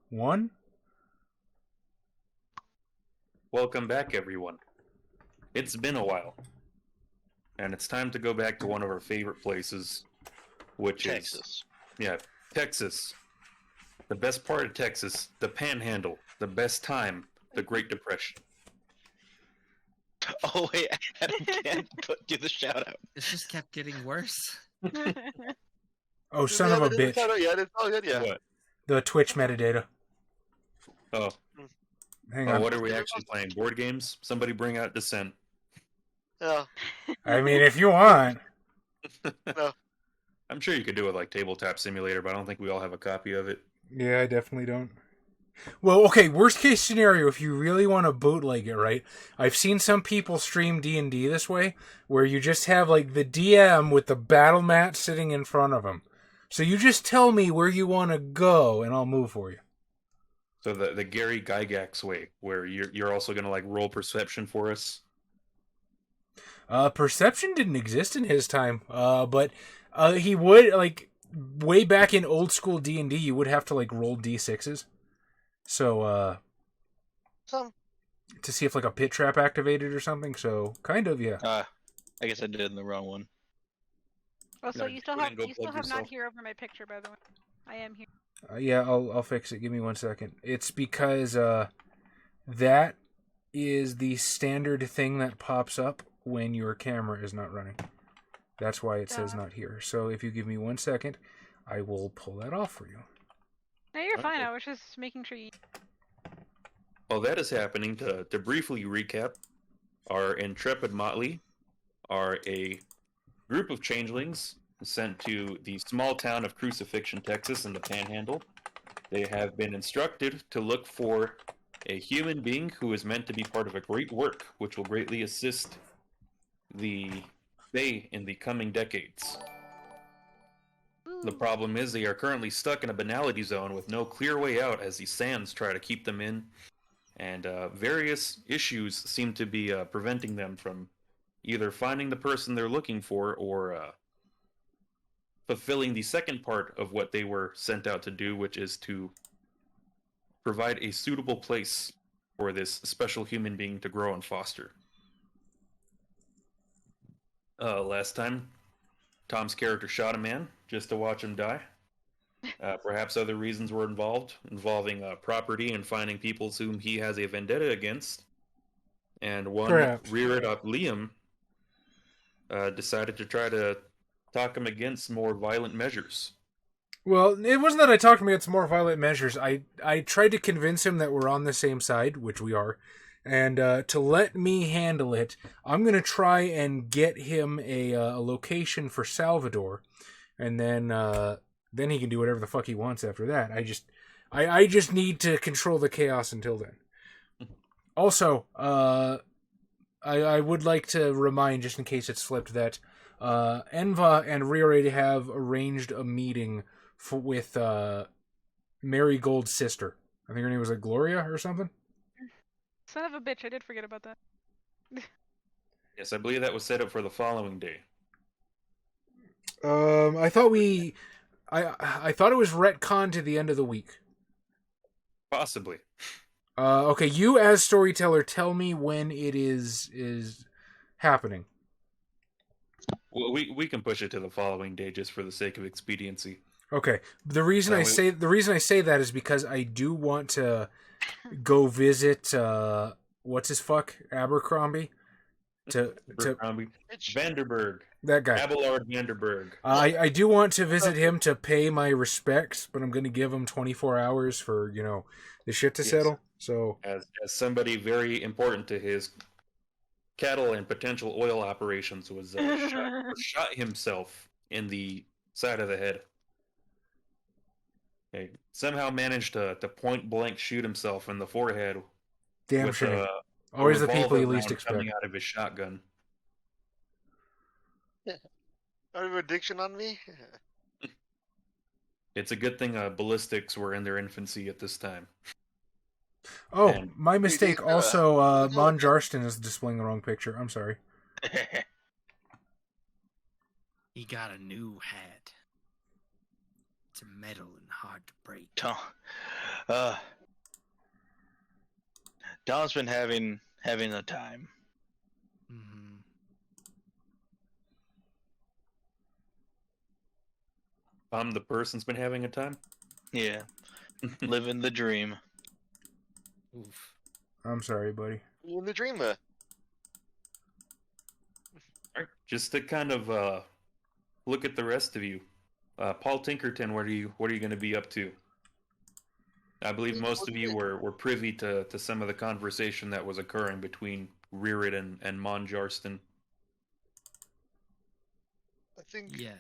1. Welcome back, everyone. It's been a while, and it's time to go back to one of our favorite places, which Texas. is Texas. The best part of Texas, the Panhandle, the best time, the Great Depression. Oh wait, Adam can't do the shout out. This just kept getting worse. Oh, son of a bitch. Shout out yet. It's all good, yeah. What? The Twitch metadata. Oh, Hang on. what are we actually playing? Board games? Somebody bring out Descent. Yeah. I mean, if you want. No. I'm sure you could do it like Tabletop Simulator, but I don't think we all have a copy of it. Yeah, I definitely don't. Well, okay, worst case scenario, if you really want to bootleg it, right? I've seen some people stream D&D this way, where you just have, like, the DM with the battle mat sitting in front of him. So you just tell me where you want to go, and I'll move for you. So the Gary Gygax way, where you're also going to like roll perception for us. Perception didn't exist in his time, but he would, like, way back in old school D&D, you would have to, like, roll D6s. So, Some. to see if, like, a pit trap activated or something, so, kind of, yeah. I guess I did it in the wrong one. Oh, so No, you still go ahead have and go plug not yourself. here over my picture, by the way. I am here. Yeah, I'll fix it. Give me 1 second. It's because that is the standard thing that pops up when your camera is not running. That's why it says not here. So if you give me 1 second, I will pull that off for you. No, you're fine. Okay. I was just making sure you. While that is happening, to briefly recap, our intrepid motley are a group of changelings sent to the small town of Crucifixion, Texas in the Panhandle. They have been instructed to look for a human being who is meant to be part of a great work, which will greatly assist the Fae in the coming decades. The problem is they are currently stuck in a banality zone with no clear way out as the sands try to keep them in, and various issues seem to be preventing them from either finding the person they're looking for or fulfilling the second part of what they were sent out to do, which is to provide a suitable place for this special human being to grow and foster. Last time, Tom's character shot a man just to watch him die. Perhaps other reasons were involving property and finding people whom he has a vendetta against. And one Perhaps. reared up Liam decided to try to talk him against more violent measures. Well, it wasn't that I talked him against more violent measures. I tried to convince him that we're on the same side, which we are, and to let me handle it. I'm going to try and get him a location for Salvador, and then he can do whatever the fuck he wants after that. I just need to control the chaos until then. Also, I would like to remind, just in case it's slipped, that Enva and Riore have arranged a meeting with Marigold's sister. I think her name was like Gloria or something. Son of a bitch! I did forget about that. Yes, I believe that was set up for the following day. I thought I thought it was retcon to the end of the week. Possibly. Okay, you as storyteller, tell me when it is happening. Well, we can push it to the following day just for the sake of expediency. Okay. The reason I say that is because I do want to go visit what's his fuck Abercrombie Abercrombie. Vanderberg. that guy. Abelard Vanderberg. I do want to visit him to pay my respects, but I'm going to give him 24 hours for the shit to settle. So As somebody very important to his cattle and potential oil operations was shot himself in the side of the head. Okay. Somehow managed to point blank shoot himself in the forehead. damn with shame. a Always the people revolver you least round expect. coming out of his shotgun. Don't have addiction on me. It's a good thing ballistics were in their infancy at this time. Oh, And- my mistake. Wait, Also, Mon Jarston is displaying the wrong picture. I'm sorry. He got a new hat. It's metal and hard to break. Uh, Don's been having a time. Mm-hmm. I'm the person's been having a time. Yeah, living the dream. Oof. I'm sorry, buddy. You in the dream, Alright, just to kind of look at the rest of you. Paul Tinkerton, what are you going to be up to? I believe most of you were privy to some of the conversation that was occurring between Rearit and Monjarston. I think. Yes.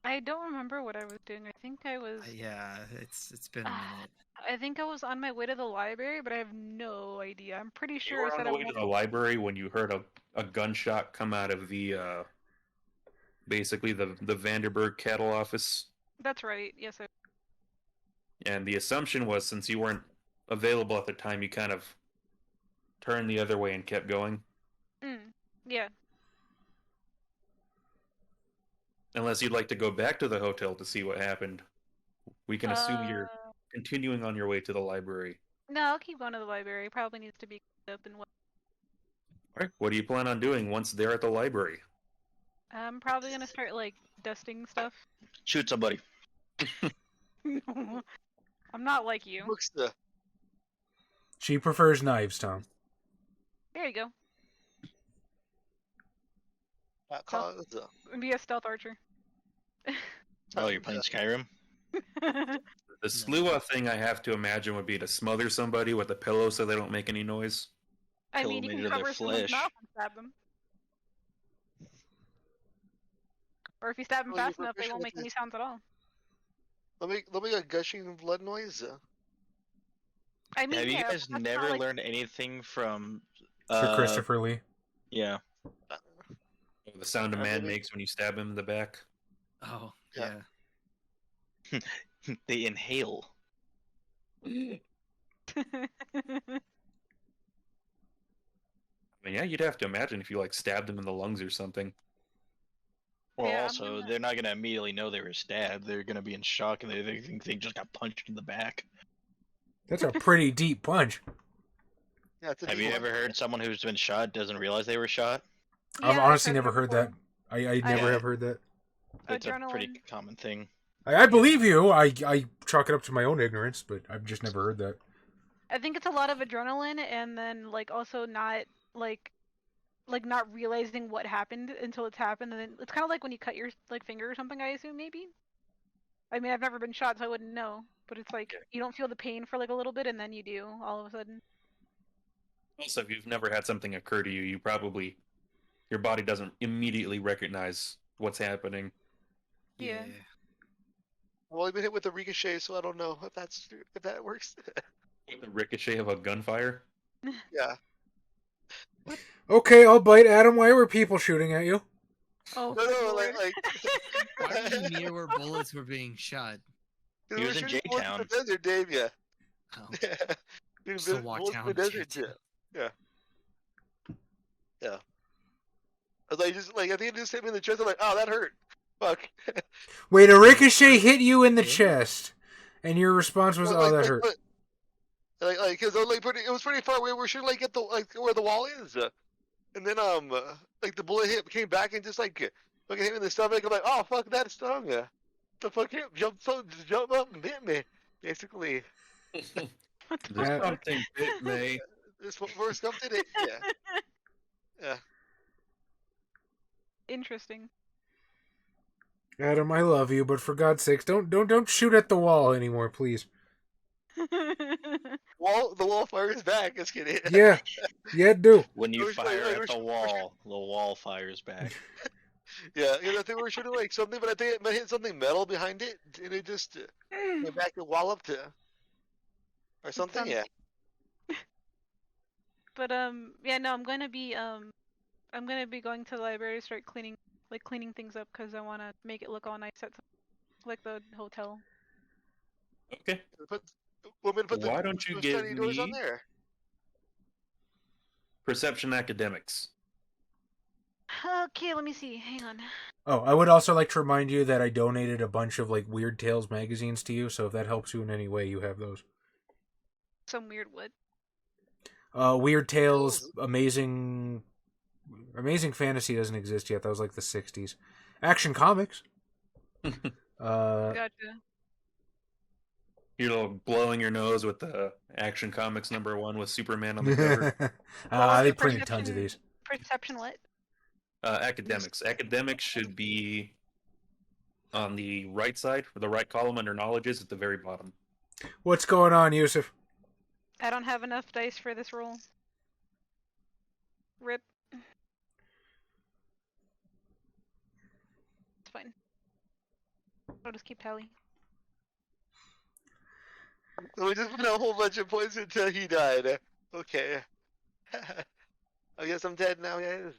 I don't remember what I was doing. I think I was. Yeah, it's been a minute. I think I was on my way to the library, but I have no idea. I'm pretty You sure were I on said the I way to the library when you heard a gunshot come out of the basically the Vanderburg cattle office. That's right. Yes, I. And the assumption was, since you weren't available at the time, you kind of turned the other way and kept going. Yeah. Unless you'd like to go back to the hotel to see what happened. We can assume you're continuing on your way to the library. No, I'll keep going to the library. Probably needs to be cleaned up and what. Alright, what do you plan on doing once they're at the library? I'm probably gonna start like dusting stuff. Shoot somebody. I'm not like you. Looks the. She prefers knives, Tom. There you go. The Be a stealth archer. Oh, you're playing Skyrim? The Slua thing, I have to imagine, would be to smother somebody with a pillow so they don't make any noise. I Kill mean, you them can into their cover someone's flesh. mouth and stab them. Or if you stab them Well, fast you're enough, they won't make proficient any sounds at all. let me a gushing blood noise. I mean, Have you yeah, guys but that's never not, like, learned anything from Sir Christopher Lee. Yeah. The sound a man maybe- makes when you stab him in the back. Oh, Yeah. yeah. They inhale. I mean, yeah, you'd have to imagine if you like stabbed him in the lungs or something. Well, Yeah, I'm also, gonna- they're not gonna immediately know they were stabbed. They're gonna be in shock and they think they just got punched in the back. That's a pretty deep punch. Yeah, it's a Have deep you one. ever heard someone who's been shot doesn't realize they were shot? I've Yeah, honestly heard never that heard before. that. I never Yeah. have heard that. It's a pretty Adrenaline. common thing. I believe you. I chalk it up to my own ignorance, but I've just never heard that. I think it's a lot of adrenaline, and then like also not like not realizing what happened until it's happened, and then it's kind of like when you cut your like finger or something. I assume maybe. I mean, I've never been shot, so I wouldn't know. But it's like you don't feel the pain for like a little bit, and then you do all of a sudden. Also, if you've never had something occur to you, your body doesn't immediately recognize what's happening. Yeah. I've only been hit with a ricochet, so I don't know if that works. With the ricochet of a gunfire. Yeah. Okay, I'll bite. Adam, why were people shooting at you? Oh. No, no, Lord. Why were you near where bullets were being shot? Dude, He we're was in shooting bullets J-Town. the desert, Dave. Yeah. Oh, Dude, still bullets walk in the down desert. J-Town. Yeah. Yeah. I was like, I think it just hit me in the chest. I'm like, oh, that hurt. Fuck. Wait, a ricochet hit you in the chest, and your response was, "Oh, that hurt." Because it was pretty far away. We're shooting like at the where the wall is, and then the bullet came back and just fucking hit me in the stomach. I'm like, oh fuck, that stung. The fuck hit just jump up and bit me, basically. Yeah. Something bit me. This first something it. Yeah. Yeah. Interesting. Adam, I love you, but for God's sakes, don't shoot at the wall anymore, please. The wall fires back. Just kidding. Yeah, do. When you We're- fire we're- at the wall fires back. Yeah, I think we were shooting like something, but I think it might hit something metal behind it, and it just went back and walloped or something. Sounds- Yeah. But yeah, no, I'm gonna be going to the library to start cleaning things up because I want to make it look all nice at like the hotel. Okay. Want me to put Why don't you those give tiny doors on me- there? Perception academics. Okay, let me see. Hang on. Oh, I would also like to remind you that I donated a bunch of like Weird Tales magazines to you, so if that helps you in any way, you have those. Some weird what? Weird Tales, Amazing Fantasy doesn't exist yet. That was like the 60s. Action Comics. Gotcha. You're blowing your nose with the Action Comics #1 with Superman on the cover. They printed tons of these. Perception what? Academics. Academics should be on the right side, or the right column under knowledges at the very bottom. What's going on, Yusuf? I don't have enough dice for this roll. Rip. It's fine. I'll just keep tally. So we just put a whole bunch of points until he died. Okay. I guess I'm dead now, guys.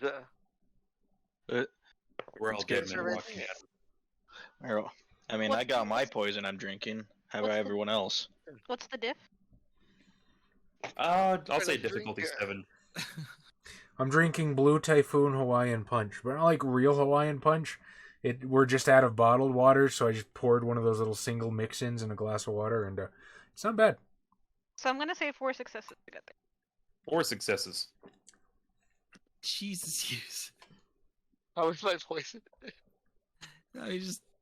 We're all dead men walking at I mean, I got my poison I'm drinking. How about everyone else? What's the diff? I'll say difficulty 7. I'm drinking Blue Typhoon Hawaiian Punch, but not like real Hawaiian Punch. We're just out of bottled water, so I just poured one of those little single mix-ins in a glass of water, and it's not bad. So I'm gonna say 4 successes to get there. 4 successes. Jesus, Yusuf. How was my poison? No,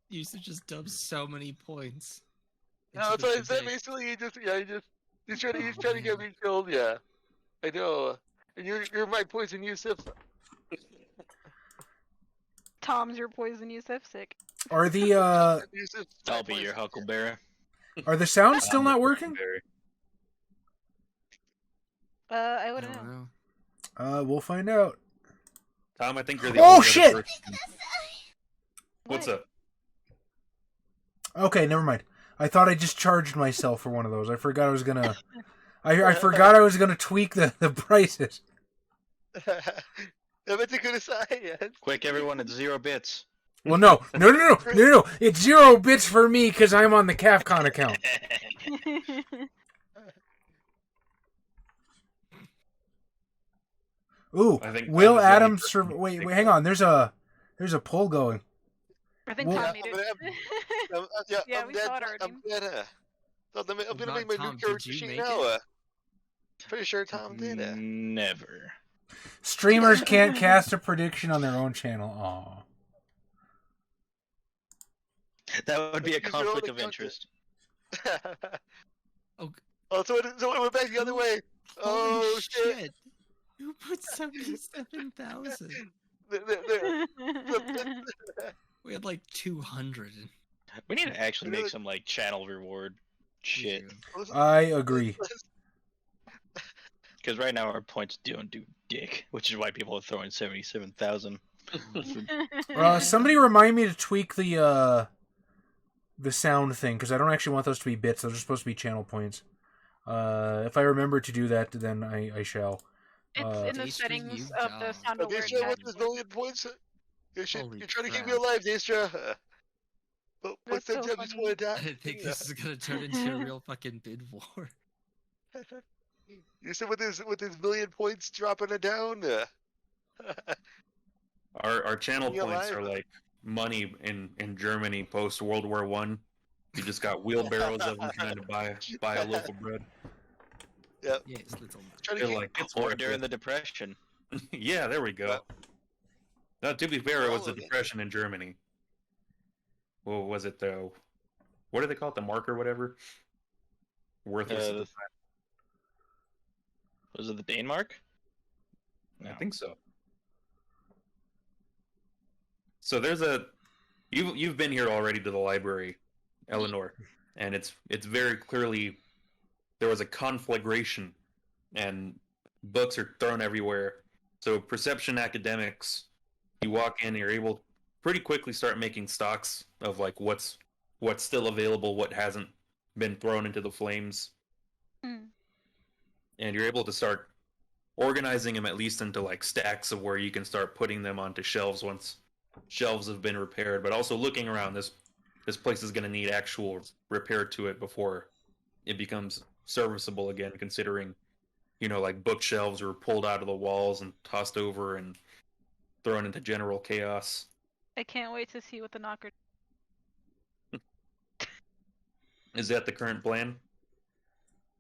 Yusuf just dumped so many points. No, that's what I said. Basically, he's trying to get me killed. Yeah, I know. And you're my poison, Yusuf. Tom's your poison, Yusuf. Sick. Are the I'll be your Huckleberry. are the sounds still not working? I I wouldn't don't know. know. We'll find out. Tom, I think you're the Oh, only shit! other person. What's What? up? Okay, never mind. I thought I just charged myself for one of those. I forgot I was gonna. I forgot I was gonna tweak the prices. That's a good sign. Yes. Quick, everyone, it's 0 bits. Well, no. It's 0 bits for me because I'm on the CAFCON account. Ooh, I think Will Tom is the only Adams? person who Wait, thinks hang that. on. There's a poll going. I think Well- Tom made it. Yeah, I'm we dead. saw it already. I'm dead. So I'm gonna make my Tom, new character did you sheet make now. it? Pretty sure Tom did. Never. Streamers can't cast a prediction on their own channel. Aw. That would be a Use your own conflict of account. interest. Oh, so it went back the other way. Oh Holy shit! Who put 77,000? There. We had like 200. We need to actually make some like channel reward shit. I agree. Because right now our points don't do dick, which is why people are throwing 77,000. Somebody remind me to tweak the sound thing because I don't actually want those to be bits. Those are supposed to be channel points. If I remember to do that, then I shall. It's in the Daestra, settings you've of the done. sound awareness. Daestra, what's this million points? You're Holy trying to keep me crap. alive, Daestra. But That's so sometimes I just funny. want to die. I think this is gonna turn into a real fucking bid war. You said with his million points dropping it down. Our channel You're points alive. are like money in Germany post World War I. You just got wheelbarrows of them trying to buy a loaf of bread. Yep. Yes, little. Trying to They're keep like, it's Or worth during it. the Depression. Yeah, there we go. No, to be fair, it was the All of it. Depression in Germany. Well, was it the what do they call it? The mark or whatever? Worthless. at the time. Was it the Danemark? I think so. So there's you've been here already to the library, Eleanor, and it's very clearly there was a conflagration and books are thrown everywhere. So perception academics, you walk in, you're able to pretty quickly start making stocks of like what's still available, what hasn't been thrown into the flames. Mm. And you're able to start organizing them at least into like stacks of where you can start putting them onto shelves once shelves have been repaired, but also looking around, this place is going to need actual repair to it before it becomes serviceable again, considering like bookshelves were pulled out of the walls and tossed over, and thrown into general chaos. I can't wait to see what the knocker. Is that the current plan?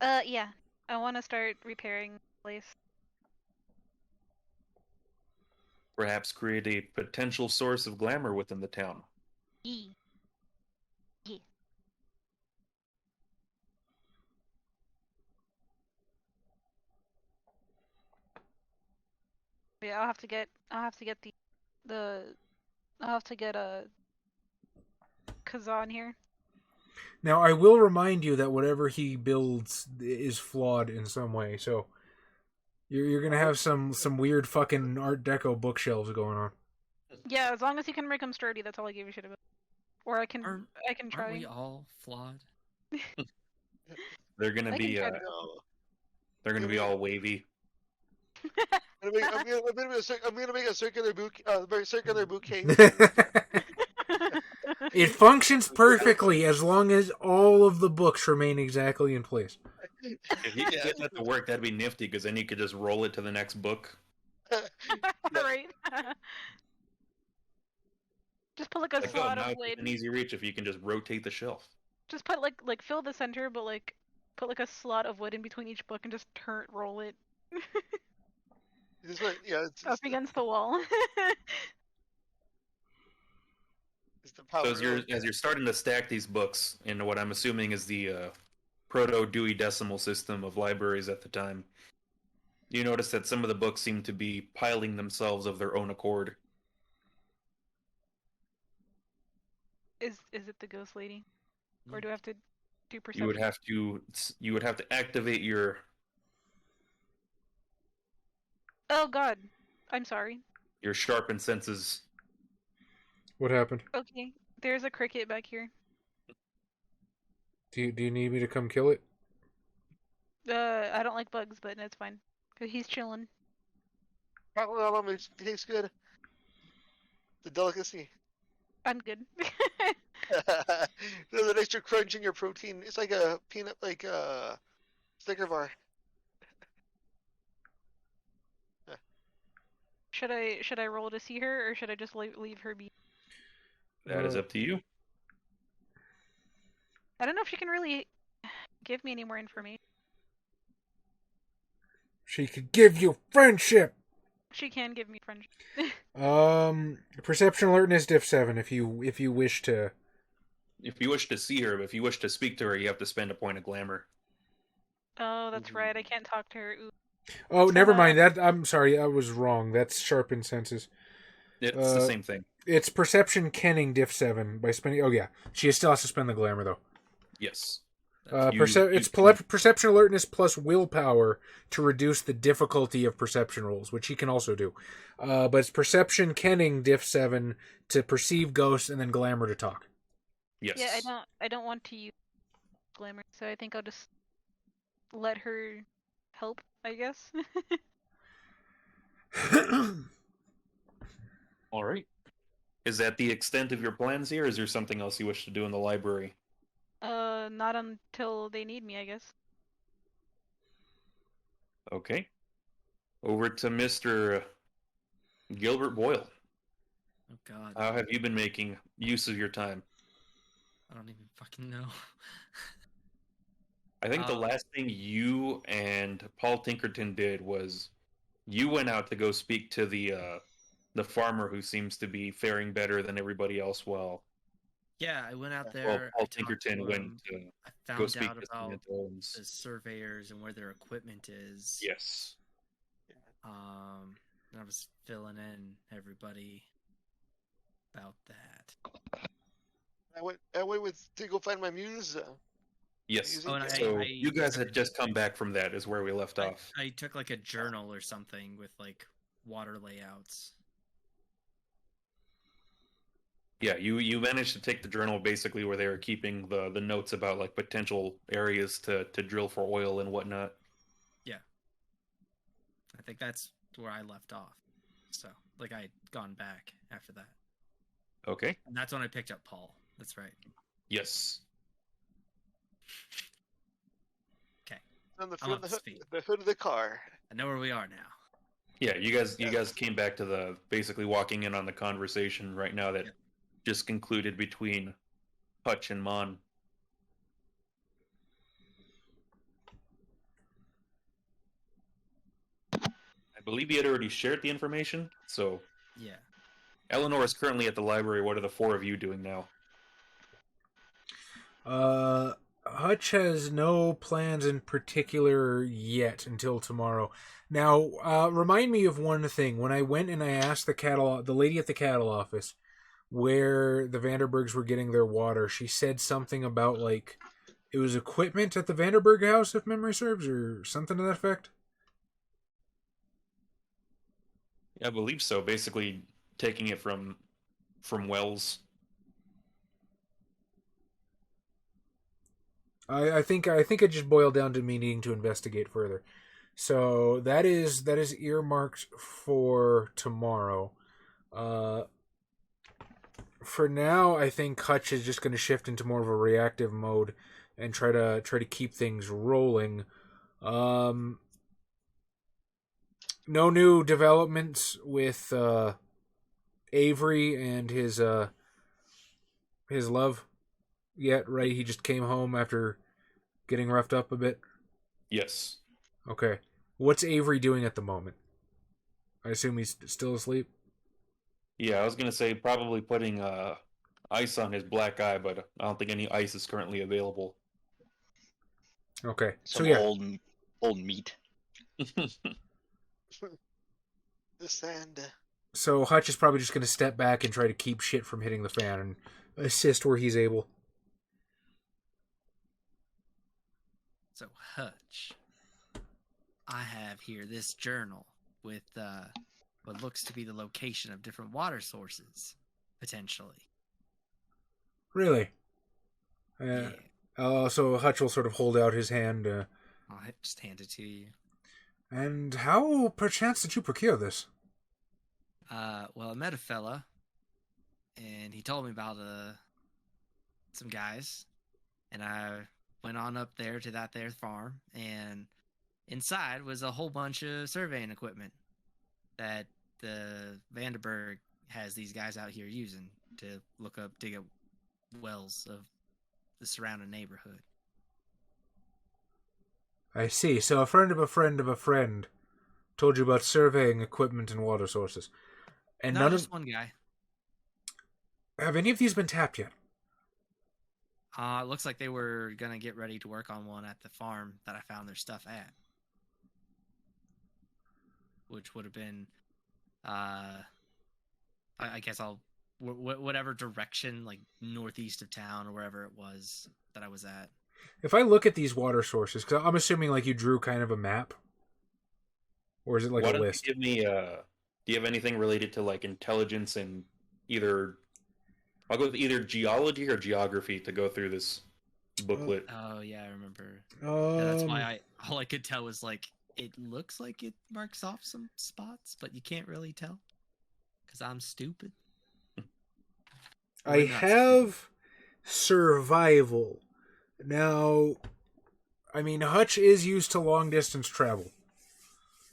Yeah. I want to start repairing the place. Perhaps create a potential source of glamour within the town. Yee. Yee. Yeah, I'll have to get a Kazan here. Now, I will remind you that whatever he builds is flawed in some way, so you're gonna have some weird fucking Art Deco bookshelves going on. Yeah, as long as you can make them sturdy, that's all I give a shit about. Or I can try. Aren't we all flawed? They're gonna I can be try to- No. they're gonna be all wavy. I'm gonna make a circular bouquet. It functions perfectly as long as all of the books remain exactly in place. If you could get that to work, that'd be nifty, because then you could just roll it to the next book. Right. Just put like a Like, slot now of it's wood. an easy reach if you can just rotate the shelf. Just put like fill the center, but like put like a slot of wood in between each book and just roll it Just like, yeah, it's up against the wall. it's the power. So as you're starting to stack these books in what I'm assuming is the proto Dewey Decimal System of libraries at the time, you notice that some of the books seem to be piling themselves of their own accord. Is it the ghost lady, or do I have to do perception? You would have to activate your. Oh God, I'm sorry. Your sharpened senses. What happened? Okay, there's a cricket back here. Do you need me to come kill it? I don't like bugs, but it's fine. He's chilling. It tastes good. The delicacy. I'm good. There's an extra crunch in your protein. It's like a peanut, like a Snicker bar. Should I roll to see her, or should I just leave her be? That is up to you. I don't know if she can really give me any more information. She could give you friendship. She can give me friendship. Perception alertness diff 7 if you wish to. If you wish to see her, but if you wish to speak to her, you have to spend a point of glamour. Oh, that's right. I can't talk to her. Ooh. Oh, never mind. That I'm sorry, I was wrong. That's sharpened senses. It's the same thing. It's perception kenning diff 7 by spending. Oh yeah, she still has to spend the glamour though. Yes. It's perception alertness plus willpower to reduce the difficulty of perception rolls, which he can also do. But it's perception kenning diff 7 to perceive ghosts and then glamour to talk. Yes. Yeah, I don't want to use glamour, so I think I'll just let her help, I guess. All right. Is that the extent of your plans here? Or is there something else you wish to do in the library? Not until they need me, I guess. Okay. Over to Mr. Gilbert Boyle. Oh God. How have you been making use of your time? I don't even fucking know. I think the last thing you and Paul Tinkerton did was you went out to go speak to the farmer who seems to be faring better than everybody else. Well, Yeah, I went out well, there. Paul I talked to Tinkerton went him, to I go found speak out to about Samantha and the surveyors and where their equipment is. yes. And I was filling in everybody about that. I went to go find my muse. Yes. Oh, and So I you guys had just come back from that is where we left off. I took like a journal or something with like water layouts. Yeah, you managed to take the journal basically where they were keeping the notes about like potential areas to drill for oil and whatnot. Yeah. I think that's where I left off. So, like, I had gone back after that. Okay. And that's when I picked up Paul. That's right. Yes. Okay. On the I'm up to speed. the hood of the car. I know where we are now. Yeah, you guys came back to the basically walking in on the conversation right now that Yep. just concluded between Hutch and Mon. I believe he had already shared the information, so Yeah. Eleanor is currently at the library. What are the four of you doing now? Hutch has no plans in particular yet until tomorrow. Now, remind me of one thing. When I went and I asked the lady at the cattle office, where the Vanderbergs were getting their water, she said something about like it was equipment at the Vanderberg house, if memory serves, or something to that effect. I believe so. Basically, taking it from wells. I think it just boiled down to me needing to investigate further. So that is earmarked for tomorrow. For now, I think Hutch is just going to shift into more of a reactive mode and try to keep things rolling. No new developments with Avery and his love yet, right? He just came home after getting roughed up a bit. Yes. Okay. What's Avery doing at the moment? I assume he's still asleep. Yeah, I was gonna say probably putting ice on his black eye, but I don't think any ice is currently available. Okay. Some So yeah. old meat. The sand. So Hutch is probably just going to step back and try to keep shit from hitting the fan and assist where he's able. So Hutch, I have here this journal with what looks to be the location of different water sources, potentially. Really? Yeah. So Hutch will sort of hold out his hand. I'll just hand it to you. And how, perchance, did you procure this? Well, I met a fella, and he told me about some guys, and I went on up there to that there farm, and inside was a whole bunch of surveying equipment that the Vanderberg has these guys out here using to dig up wells of the surrounding neighborhood. I see. So a friend of a friend of a friend told you about surveying equipment and water sources. And Not just one guy. Have any of these been tapped yet? It looks like they were gonna get ready to work on one at the farm that I found their stuff at, which would have been, I guess whatever direction, like northeast of town or wherever it was that I was at. If I look at these water sources, because I'm assuming like you drew kind of a map, or is it like Why a don't list? you give me do you have anything related to like intelligence and I'll go with either geology or geography to go through this booklet. Oh yeah, I remember. Yeah, that's why all I could tell was like it looks like it marks off some spots, but you can't really tell because I'm stupid. I Or not have survival. Now, I mean, Hutch is used to long distance travel.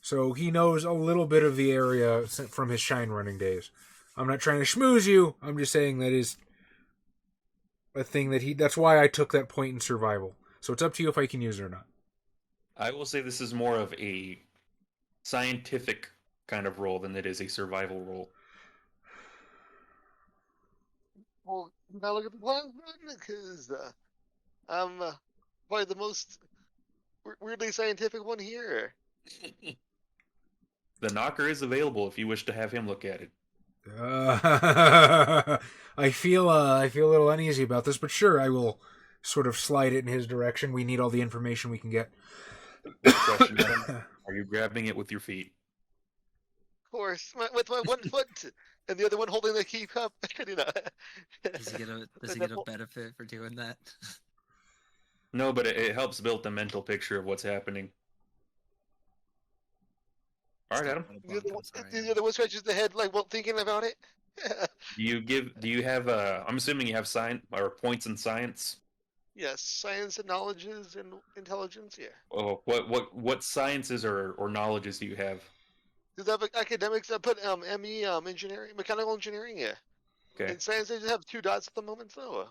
So he knows a little bit of the area from his shine running days. I'm not trying to schmooze you. I'm just saying that is a thing that's why I took that point in survival. So it's up to you if I can use it or not. I will say this is more of a scientific kind of role than it is a survival role. Well, now look at the plan, because I'm probably the most weirdly scientific one here. The knocker is available if you wish to have him look at it. I feel a little uneasy about this, but sure, I will sort of slide it in his direction. We need all the information we can get. Question, Adam, are you grabbing it with your feet? Of course, with my one foot and the other one holding the key cup. You know. Does he get a benefit for doing that? No, but it helps build the mental picture of what's happening. All right, Adam. The other one scratches the head, like, well, thinking about it. Do you have I'm assuming you have points in science? Yes, science and knowledges and intelligence. Yeah. Oh, what sciences or knowledges do you have? Does that have academics that put ME engineering, mechanical engineering? Yeah. Okay. And science they just have 2 dots at the moment, so.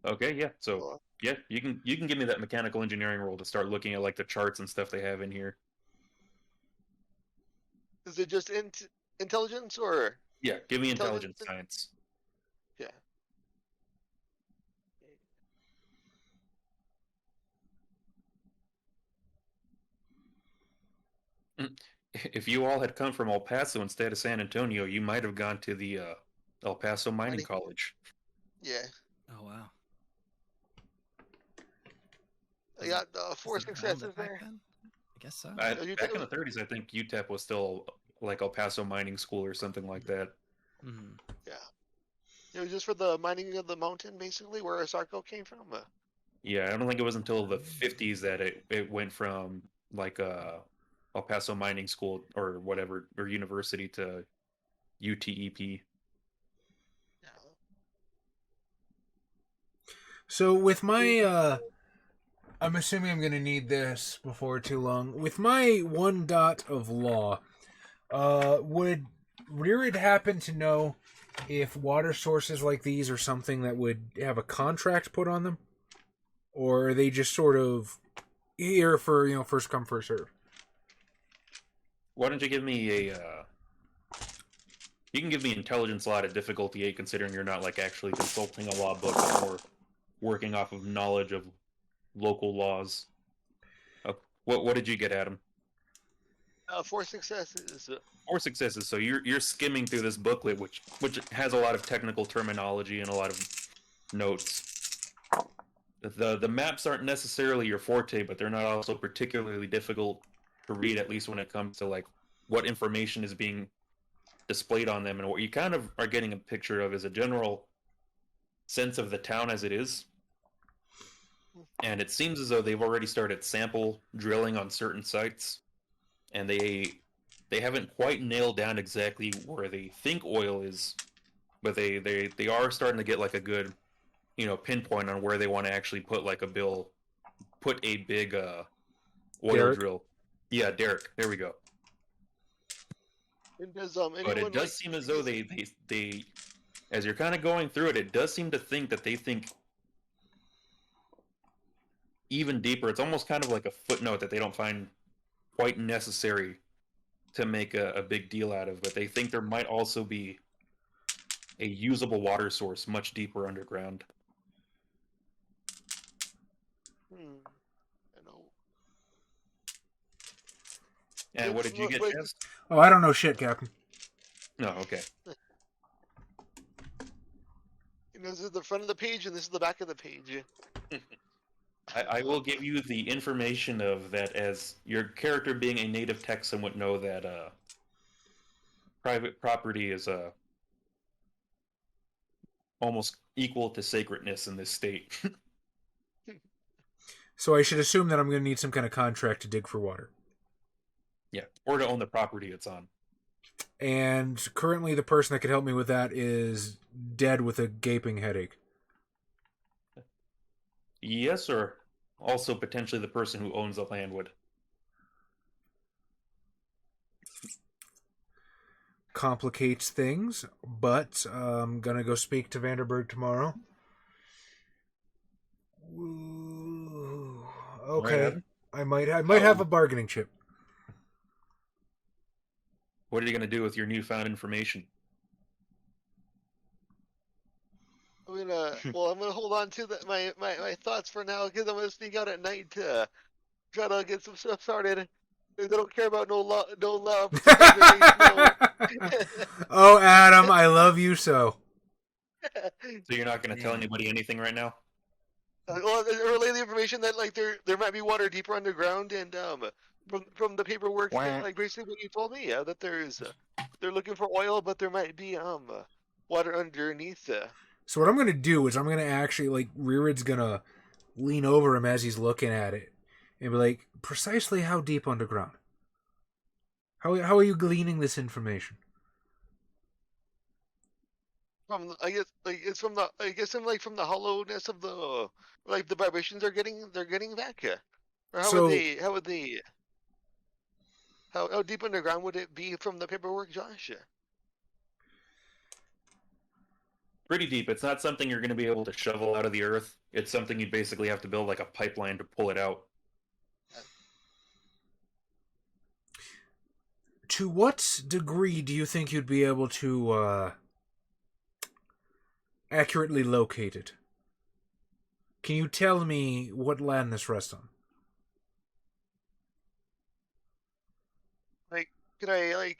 Okay, yeah. So Well, yeah, you can give me that mechanical engineering role to start looking at like the charts and stuff they have in here. is it just intelligence or? Yeah, give me Intelligence? intelligence science. Yeah. If you all had come from El Paso instead of San Antonio, you might have gone to the El Paso Mining Mining. College. Yeah. Oh wow. I got 4 Was it around successes it back there. then? I guess so. you Back think in the 30s, I think UTEP was still like El Paso Mining School or something like that. Mhm. Yeah. It was just for the mining of the mountain, basically, where Asarco came from. Yeah, I don't think it was until the 50s that it went from like El Paso Mining School or whatever, or university to UTEP. Yeah. So with my, I'm assuming I'm going to need this before too long. With my 1 dot of law, would Rearid happen to know if water sources like these are something that would have a contract put on them? Or are they just sort of here for, first come, first serve? Why don't you give me a you can give me intelligence law at difficulty 8, considering you're not like actually consulting a law book or working off of knowledge of local laws. What did you get, Adam? 4 successes. 4 successes. So you're skimming through this booklet, which has a lot of technical terminology and a lot of notes. The maps aren't necessarily your forte, but they're not also particularly difficult to read, at least when it comes to like what information is being displayed on them, and what you kind of are getting a picture of is a general sense of the town as it is. And it seems as though they've already started sample drilling on certain sites, and they haven't quite nailed down exactly where they think oil is, but they are starting to get like a good pinpoint on where they want to actually put like a big oil Derek? drill. Yeah, Derek. There we go. And does But it does seem as though they as you're kind of going through it, it does seem to think that they think even deeper. It's almost kind of like a footnote that they don't find quite necessary to make a big deal out of, but they think there might also be a usable water source much deeper underground. I know. And what did you get, Wait. Jess? Oh, I don't know shit, Captain. No, okay. This is the front of the page and this is the back of the page. I will give you the information of that, as your character being a native Texan would know that private property is almost equal to sacredness in this state. So I should assume that I'm going to need some kind of contract to dig for water. Yeah, or to own the property it's on. And currently the person that could help me with that is dead with a gaping headache. Yes, or also potentially the person who owns the land would. Complicates things, but I'm going to go speak to Vanderberg tomorrow. Ooh, okay. Right, I might have a bargaining chip. What are you going to do with your newfound information? I'm gonna hold on to my thoughts for now because I'm gonna sneak out at night to try to get some stuff started. They don't care about no love. Oh, Adam, I love you so. So you're not going to tell anybody anything right now? Well, relay the information that like there might be water deeper underground, and from the paperwork, that, like basically what you told me, that they're looking for oil, but there might be water underneath. So what I'm going to do is I'm going to actually, like, Rearid's going to lean over him as he's looking at it and be like, precisely how deep underground? How are you gleaning this information? From from the hollowness of the like the vibrations they're getting back. Or how would they How deep underground would it be from the paperwork, Josh? Pretty deep. It's not something you're going to be able to shovel out of the earth. It's something you'd basically have to build like a pipeline to pull it out. To what degree do you think you'd be able to accurately locate it? Can you tell me what land this rests on? Like, could I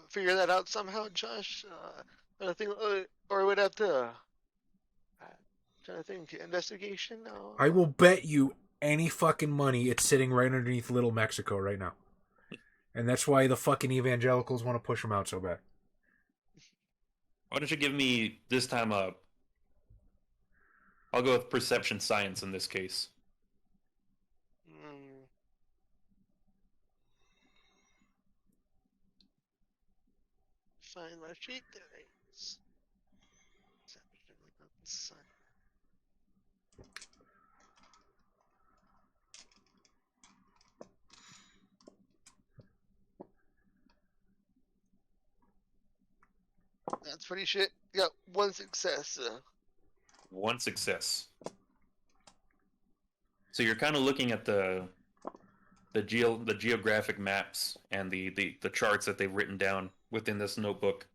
figure that out somehow, Josh? I think, or would have to. Trying to think, investigation. No. I will bet you any fucking money it's sitting right underneath Little Mexico right now. And that's why the fucking evangelicals want to push them out so bad. Why don't you give me this time a... I'll go with perception science in this case. Find my sheet. There it is. That's pretty shit. Got one success. One success. So you're kind of looking at the geographic maps and the charts that they've written down within this notebook.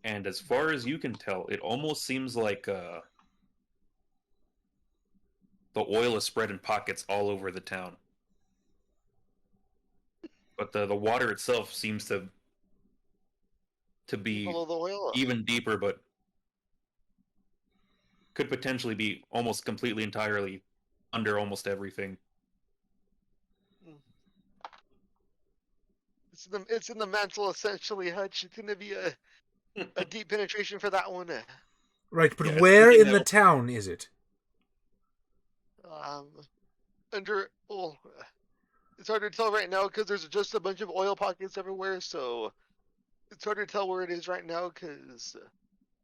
And as far as you can tell, it almost seems like the oil is spread in pockets all over the town. But the water itself seems to be Follow the oil. even deeper, but could potentially be almost completely entirely under almost everything. It's in the mantle essentially, Hutch. It's gonna be a deep penetration for that one. Right, but Yeah, where you in know. the town is it? Well, it's hard to tell right now because there's just a bunch of oil pockets everywhere. So it's hard to tell where it is right now because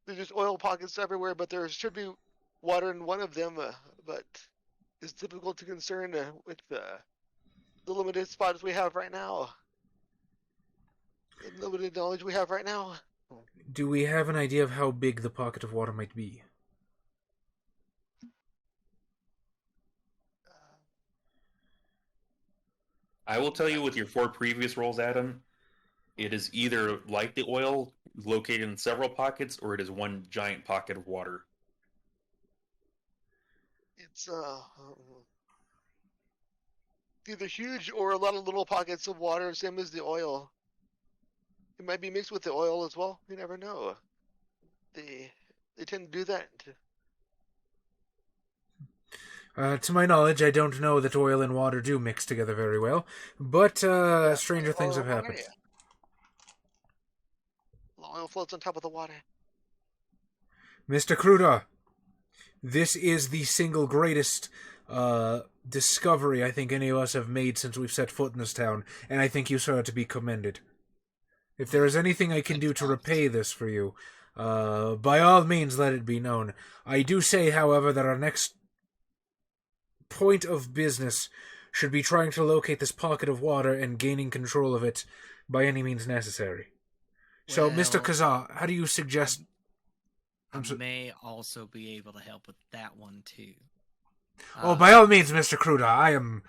there's just oil pockets everywhere. But there should be water in one of them. But it's difficult to concern with the limited spots we have right now. The limited knowledge we have right now. Do we have an idea of how big the pocket of water might be? I will tell you with your 4 previous rolls, Adam, it is either like the oil located in several pockets, or it is one giant pocket of water. It's either huge or a lot of little pockets of water, same as the oil. It might be mixed with the oil as well. You never know. They tend to do that. To my knowledge, I don't know that oil and water do mix together very well, but stranger things have happened. The oil floats on top of the water. Mr. Kruda, this is the single greatest discovery I think any of us have made since we've set foot in this town, and I think you are to be commended. If there is anything I can do to repay this for you, by all means let it be known. I do say, however, that our next point of business should be trying to locate this pocket of water and gaining control of it by any means necessary. So, Mr. Kazaa, how do you suggest... I may also be able to help with that one, too. by all means, Mr. Kruda, I am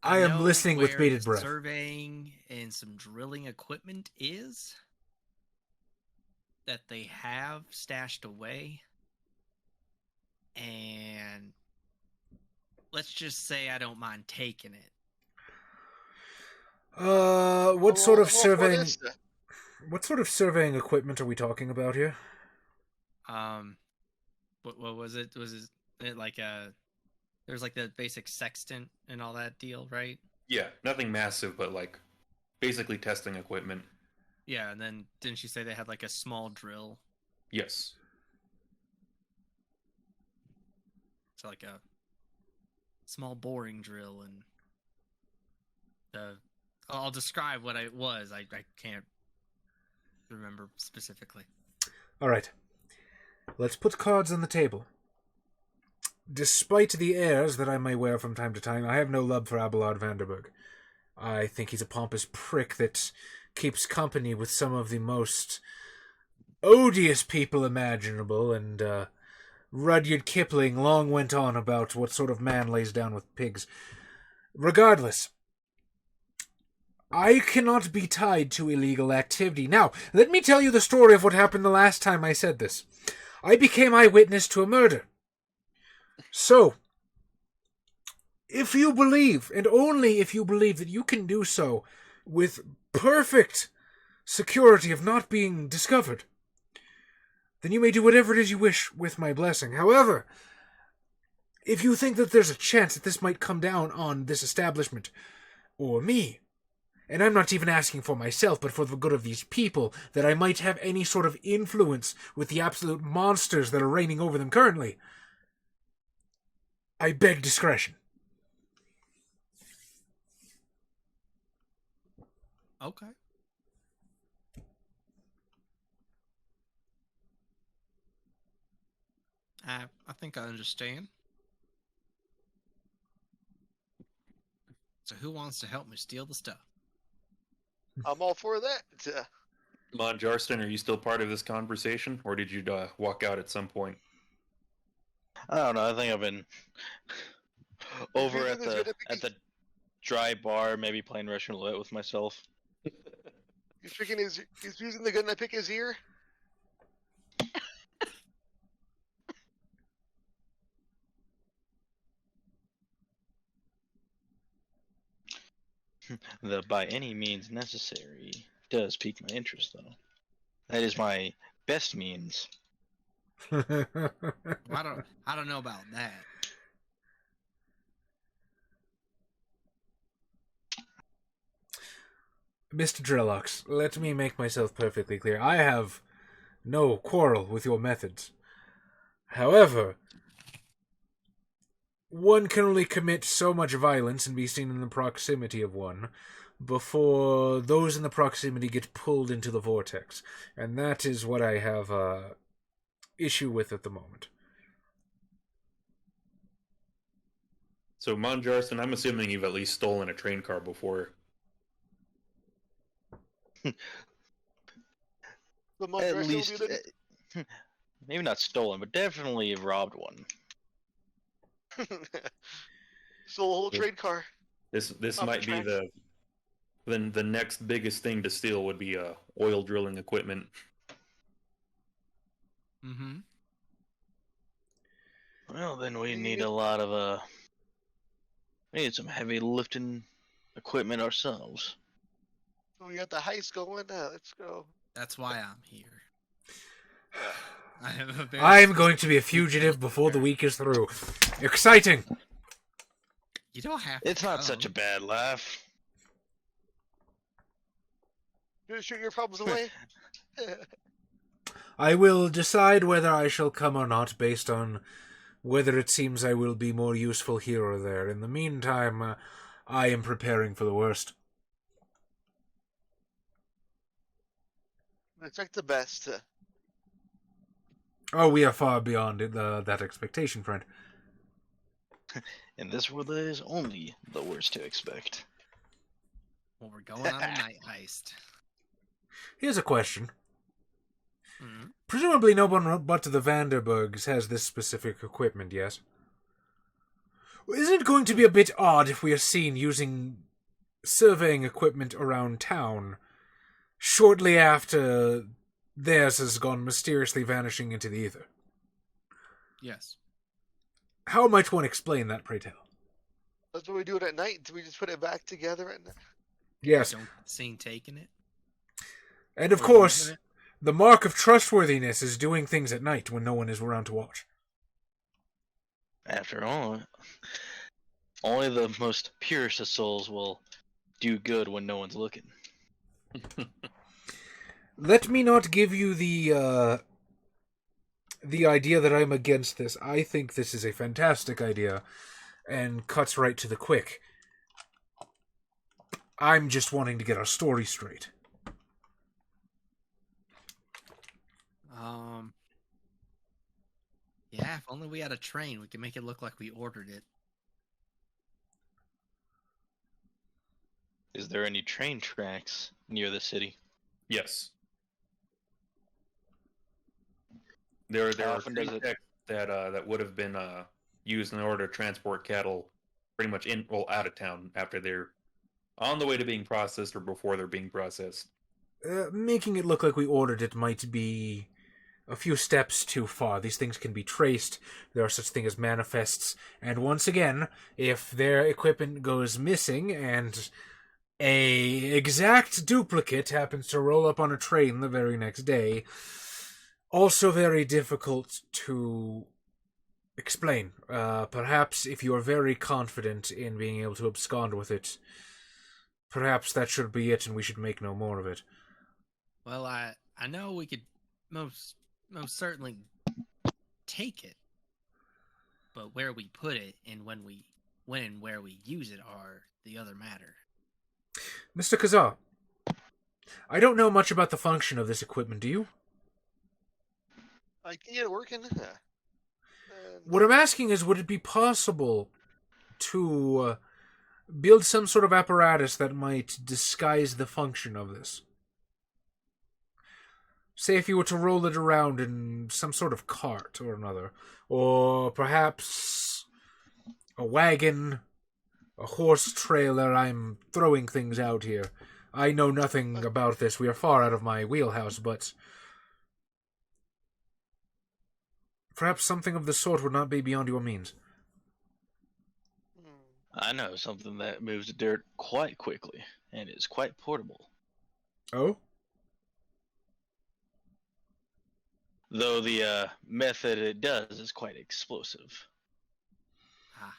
know listening with where bated the breath. Surveying and some drilling equipment is that they have stashed away, and let's just say I don't mind taking it. What sort of What surveying? is that? What sort of surveying equipment are we talking about here? What was it? Was it like there's like the basic sextant and all that deal, right? Yeah, nothing massive, but like basically testing equipment. Yeah, and then didn't you say they had like a small drill? Yes. So like a small boring drill, and I'll describe what it was. I can't remember specifically. All right. Let's put cards on the table. despite the airs that I may wear from time to time, I have no love for Abelard Vanderberg. I think he's a pompous prick that keeps company with some of the most odious people imaginable, and Rudyard Kipling long went on about what sort of man lays down with pigs. Regardless, I cannot be tied to illegal activity. Now, let me tell you the story of what happened the last time I said this. I became eyewitness to a murder. So, if you believe, and only if you believe that you can do so with perfect security of not being discovered, then you may do whatever it is you wish with my blessing. However, if you think that there's a chance that this might come down on this establishment, or me, and I'm not even asking for myself, but for the good of these people, that I might have any sort of influence with the absolute monsters that are reigning over them currently, I beg discretion. Okay. I think I understand. So who wants to help me steal the stuff? I'm all for that. Mon Jarston, are you still part of this conversation, or did you walk out at some point? I don't know. I think I've been over at the dry bar, maybe playing Russian roulette with myself. He's picking he's using the gun to pick his ear. The by any means necessary does pique my interest, though. That is my best means. Well, I don't know about that. Mr. Drillox, let me make myself perfectly clear. I have no quarrel with your methods. However, one can only commit so much violence and be seen in the proximity of one before those in the proximity get pulled into the vortex. And that is what I have issue with at the moment. So, Mon Jarston, I'm assuming you've at least stolen a train car before. At least, maybe not stolen, but definitely robbed one. Stole a whole trade car. This Off might the be the next biggest thing to steal would be oil drilling equipment. Mm-hmm. Well, then we need a lot of we need some heavy lifting equipment ourselves. We got the heist going. Let's go. That's why I'm here. I'm going to be a fugitive before the week is through. Exciting! You don't have to. It's not such a bad laugh. You gonna shoot your problems away? I will decide whether I shall come or not based on whether it seems I will be more useful here or there. In the meantime, I am preparing for the worst. Expect the best. Oh, we are far beyond that expectation, friend. In this world, there is only the worst to expect. Well, we're going on a night heist. Here's a question. Mm-hmm. Presumably no one but the Vanderbergs has this specific equipment, yes? Isn't it going to be a bit odd if we are seen using surveying equipment around town shortly after theirs has gone mysteriously vanishing into the ether? Yes. How might one explain that, pray tell? That's what we do it at night. Do we just put it back together at night? Yes. Don't seen taking it. And of course, the mark of trustworthiness is doing things at night when no one is around to watch. After all, only the most purest of souls will do good when no one's looking. Let me not give you the idea that I'm against this. I think this is a fantastic idea and cuts right to the quick. I'm just wanting to get our story straight. Yeah, if only we had a train, we could make it look like we ordered it. Is there any train tracks near the city? Yes. There How are often does train it- tracks that would have been used in order to transport cattle pretty much out of town after they're on the way to being processed or before they're being processed. Making it look like we ordered it might be a few steps too far. These things can be traced. There are such things as manifests. And once again, if their equipment goes missing and a exact duplicate happens to roll up on a train the very next day, also very difficult to explain. Perhaps if you are very confident in being able to abscond with it, perhaps that should be it and we should make no more of it. Well, I know we could most certainly take it, but where we put it and when and where we use it are the other matter. Mr. Kazaa, I don't know much about the function of this equipment, do you? I can get it working. What I'm asking is, would it be possible to build some sort of apparatus that might disguise the function of this? Say if you were to roll it around in some sort of cart or another, or perhaps a wagon, a horse trailer. I'm throwing things out here. I know nothing about this. We are far out of my wheelhouse, but perhaps something of the sort would not be beyond your means. I know something that moves dirt quite quickly and is quite portable. Oh? Though the method it does is quite explosive. Ah.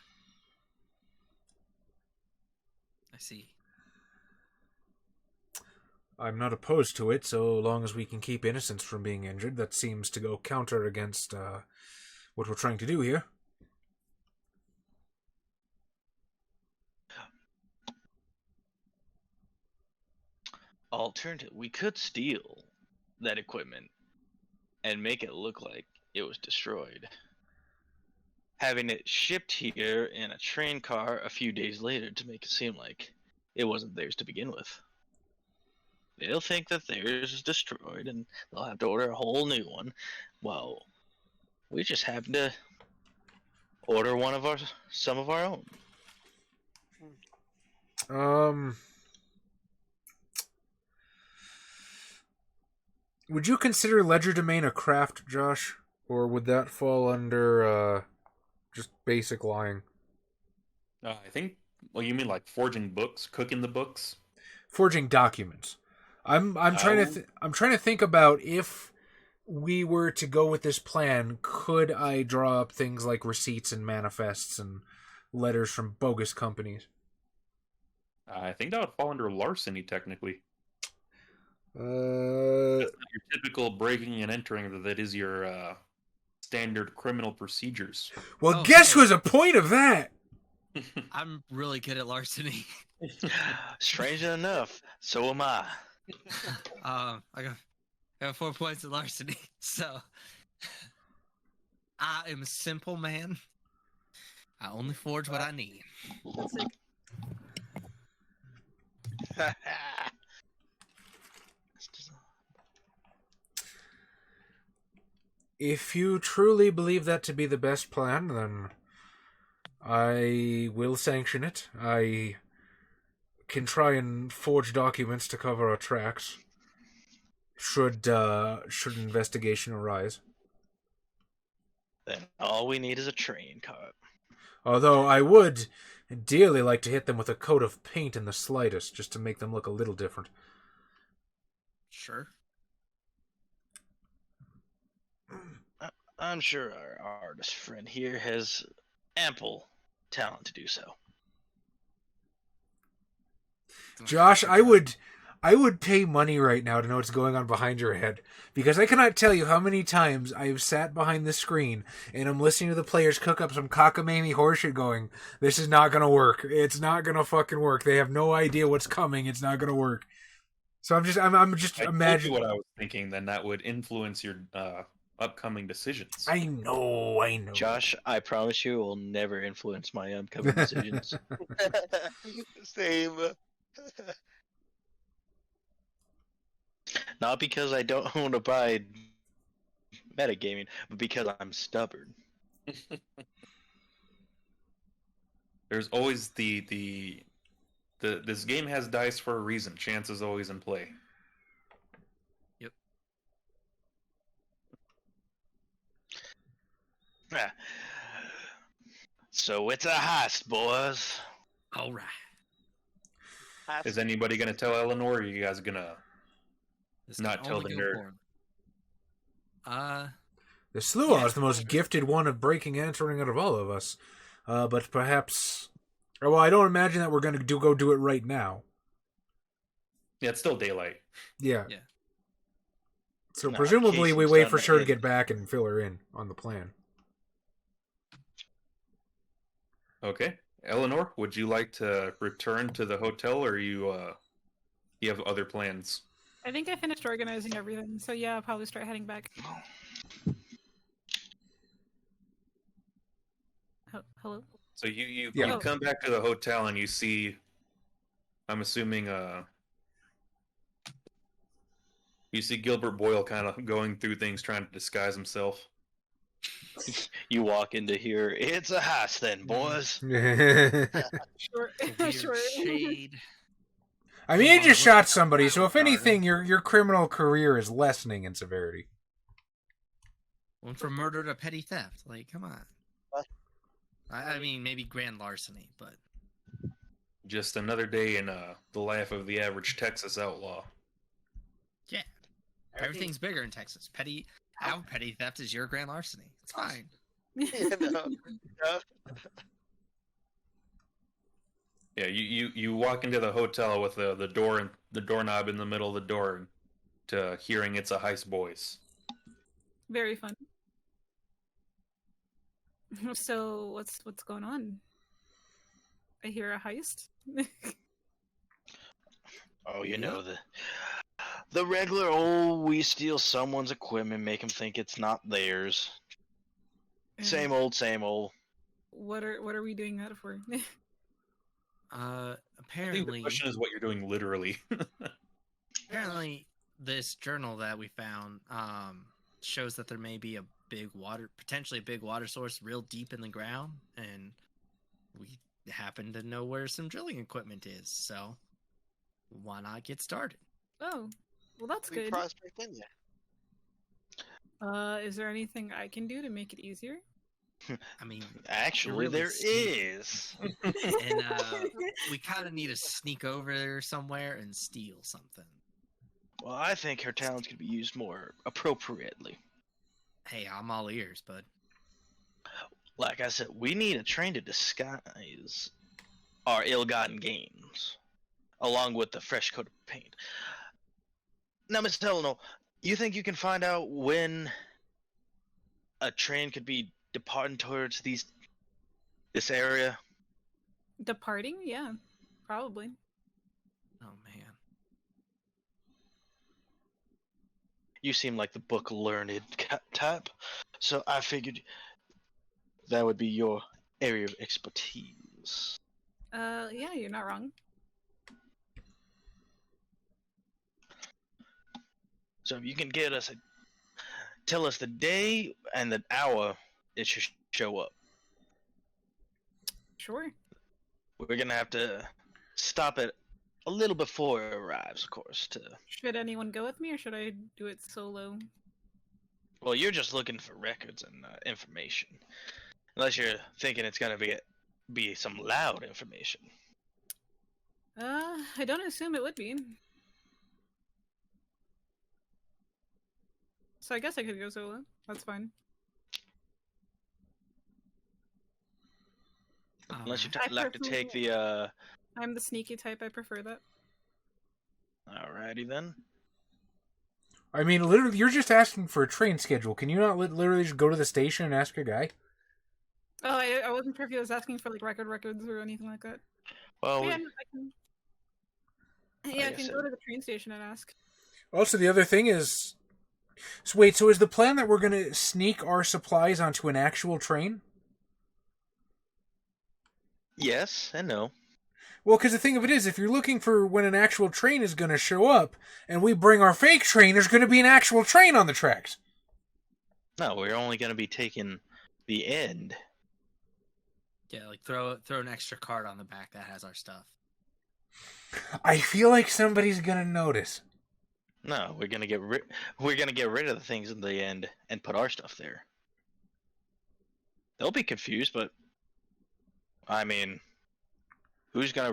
I see. I'm not opposed to it, so long as we can keep innocents from being injured. That seems to go counter against what we're trying to do here. Alternative, we could steal that equipment and make it look like it was destroyed. Having it shipped here in a train car a few days later to make it seem like it wasn't theirs to begin with. They'll think that theirs is destroyed and they'll have to order a whole new one. Well, we just happen to order some of our own. Would you consider legerdemain a craft, Josh? Or would that fall under just basic lying? I think. Well, you mean like forging books, cooking the books? Forging documents. I'm trying to think about if we were to go with this plan, could I draw up things like receipts and manifests and letters from bogus companies? I think that would fall under larceny, technically. Uh, That's not your typical breaking and entering. That is your standard criminal procedures. well, Oh, guess hey. who's a point of that? I'm really good at larceny. Strange enough, so am I. I got 4 points at larceny, so I am a simple man. I only forge what I need. If you truly believe that to be the best plan, then I will sanction it. I can try and forge documents to cover our tracks. Should an investigation arise. Then all we need is a train car. Although I would dearly like to hit them with a coat of paint in the slightest, just to make them look a little different. Sure. I'm sure our artist friend here has ample talent to do so. Josh, I would pay money right now to know what's going on behind your head, because I cannot tell you how many times I've sat behind the screen and I'm listening to the players cook up some cockamamie horseshit going, this is not gonna work. It's not gonna fucking work. They have no idea what's coming. It's not gonna work. So I'm just I told you imagining what I was thinking. Then that would influence your upcoming decisions. I know. Josh, I promise you, it will never influence my upcoming decisions. Same. Not because I don't want to buy metagaming, but because I'm stubborn. There's always this game has dice for a reason. Chance is always in play. Yep. So it's a heist, boys. All right. Is anybody gonna tell Eleanor? Or are you guys gonna This not can tell only the go nerd? poorly. The Sluar is the most gifted one of breaking and entering out of all of us. But perhaps... Well, I don't imagine that we're going to go do it right now. Yeah, it's still daylight. Yeah. Yeah. So No, presumably we Casey's wait done for the sure to hit. get back and fill her in on the plan. Okay, Eleanor, would you like to return to the hotel, or you have other plans? I think I finished organizing everything, so yeah, I'll probably start heading back. Hello? So you Yeah. come back to the hotel and you see, I'm assuming, you see Gilbert Boyle kind of going through things, trying to disguise himself. You walk into here, it's a heist then, boys. Sure. Weird sure. shade. I mean, you just shot somebody, so if anything, your criminal career is lessening in severity. Went from murder to petty theft. Like, come on. I mean, maybe grand larceny, but Just another day in the life of the average Texas outlaw. yeah, everything's bigger in Texas. Our petty theft is your grand larceny. It's fine. Yeah, you walk into the hotel with the doorknob in the middle of the door to hearing it's a heist, boys. Very fun. So what's going on? I hear a heist. Oh, you know the regular old we steal someone's equipment, make them think it's not theirs. Same old, same old. What are we doing that for? I think the Apparently, question is what you're doing literally. apparently, this journal that we found shows that there may be potentially a big water source real deep in the ground, and we happen to know where some drilling equipment is. So, why not get started? Oh, well that's good. Prospect in ya. Is there anything I can do to make it easier? I mean, Actually, really there sneaky. is. and we kind of need to sneak over there somewhere and steal something. Well, I think her talents could be used more appropriately. Hey, I'm all ears, bud. Like I said, we need a train to disguise our ill-gotten gains, along with the fresh coat of paint. Now, Miss Eleanor, you think you can find out when a train could be departing towards this area? Departing? Yeah, probably. Oh man. You seem like the book learned type, so I figured that would be your area of expertise. Yeah, you're not wrong. So if you can tell us the day and the hour it should show up. Sure. We're gonna have to stop it a little before it arrives, of course. Should anyone go with me, or should I do it solo? Well, you're just looking for records and information, unless you're thinking it's gonna be some loud information. I don't assume it would be. So I guess I could go solo. That's fine. Unless you I like to prefer- take the. I'm the sneaky type. I prefer that. Alrighty then. I mean, literally, you're just asking for a train schedule. Can you not literally just go to the station and ask a guy? Oh, I wasn't sure if he was asking for like records or anything like that. Well, Yeah, I can. Yeah, I Like I can said- go to the train station and ask. Also, the other thing is, So wait, so is the plan that we're going to sneak our supplies onto an actual train? Yes and no. Well, because the thing of it is, if you're looking for when an actual train is going to show up, and we bring our fake train, there's going to be an actual train on the tracks. No, we're only going to be taking the end. Yeah, like throw an extra card on the back that has our stuff. I feel like somebody's going to notice. No, we're gonna get rid of the things in the end and put our stuff there. They'll be confused, but I mean, who's gonna?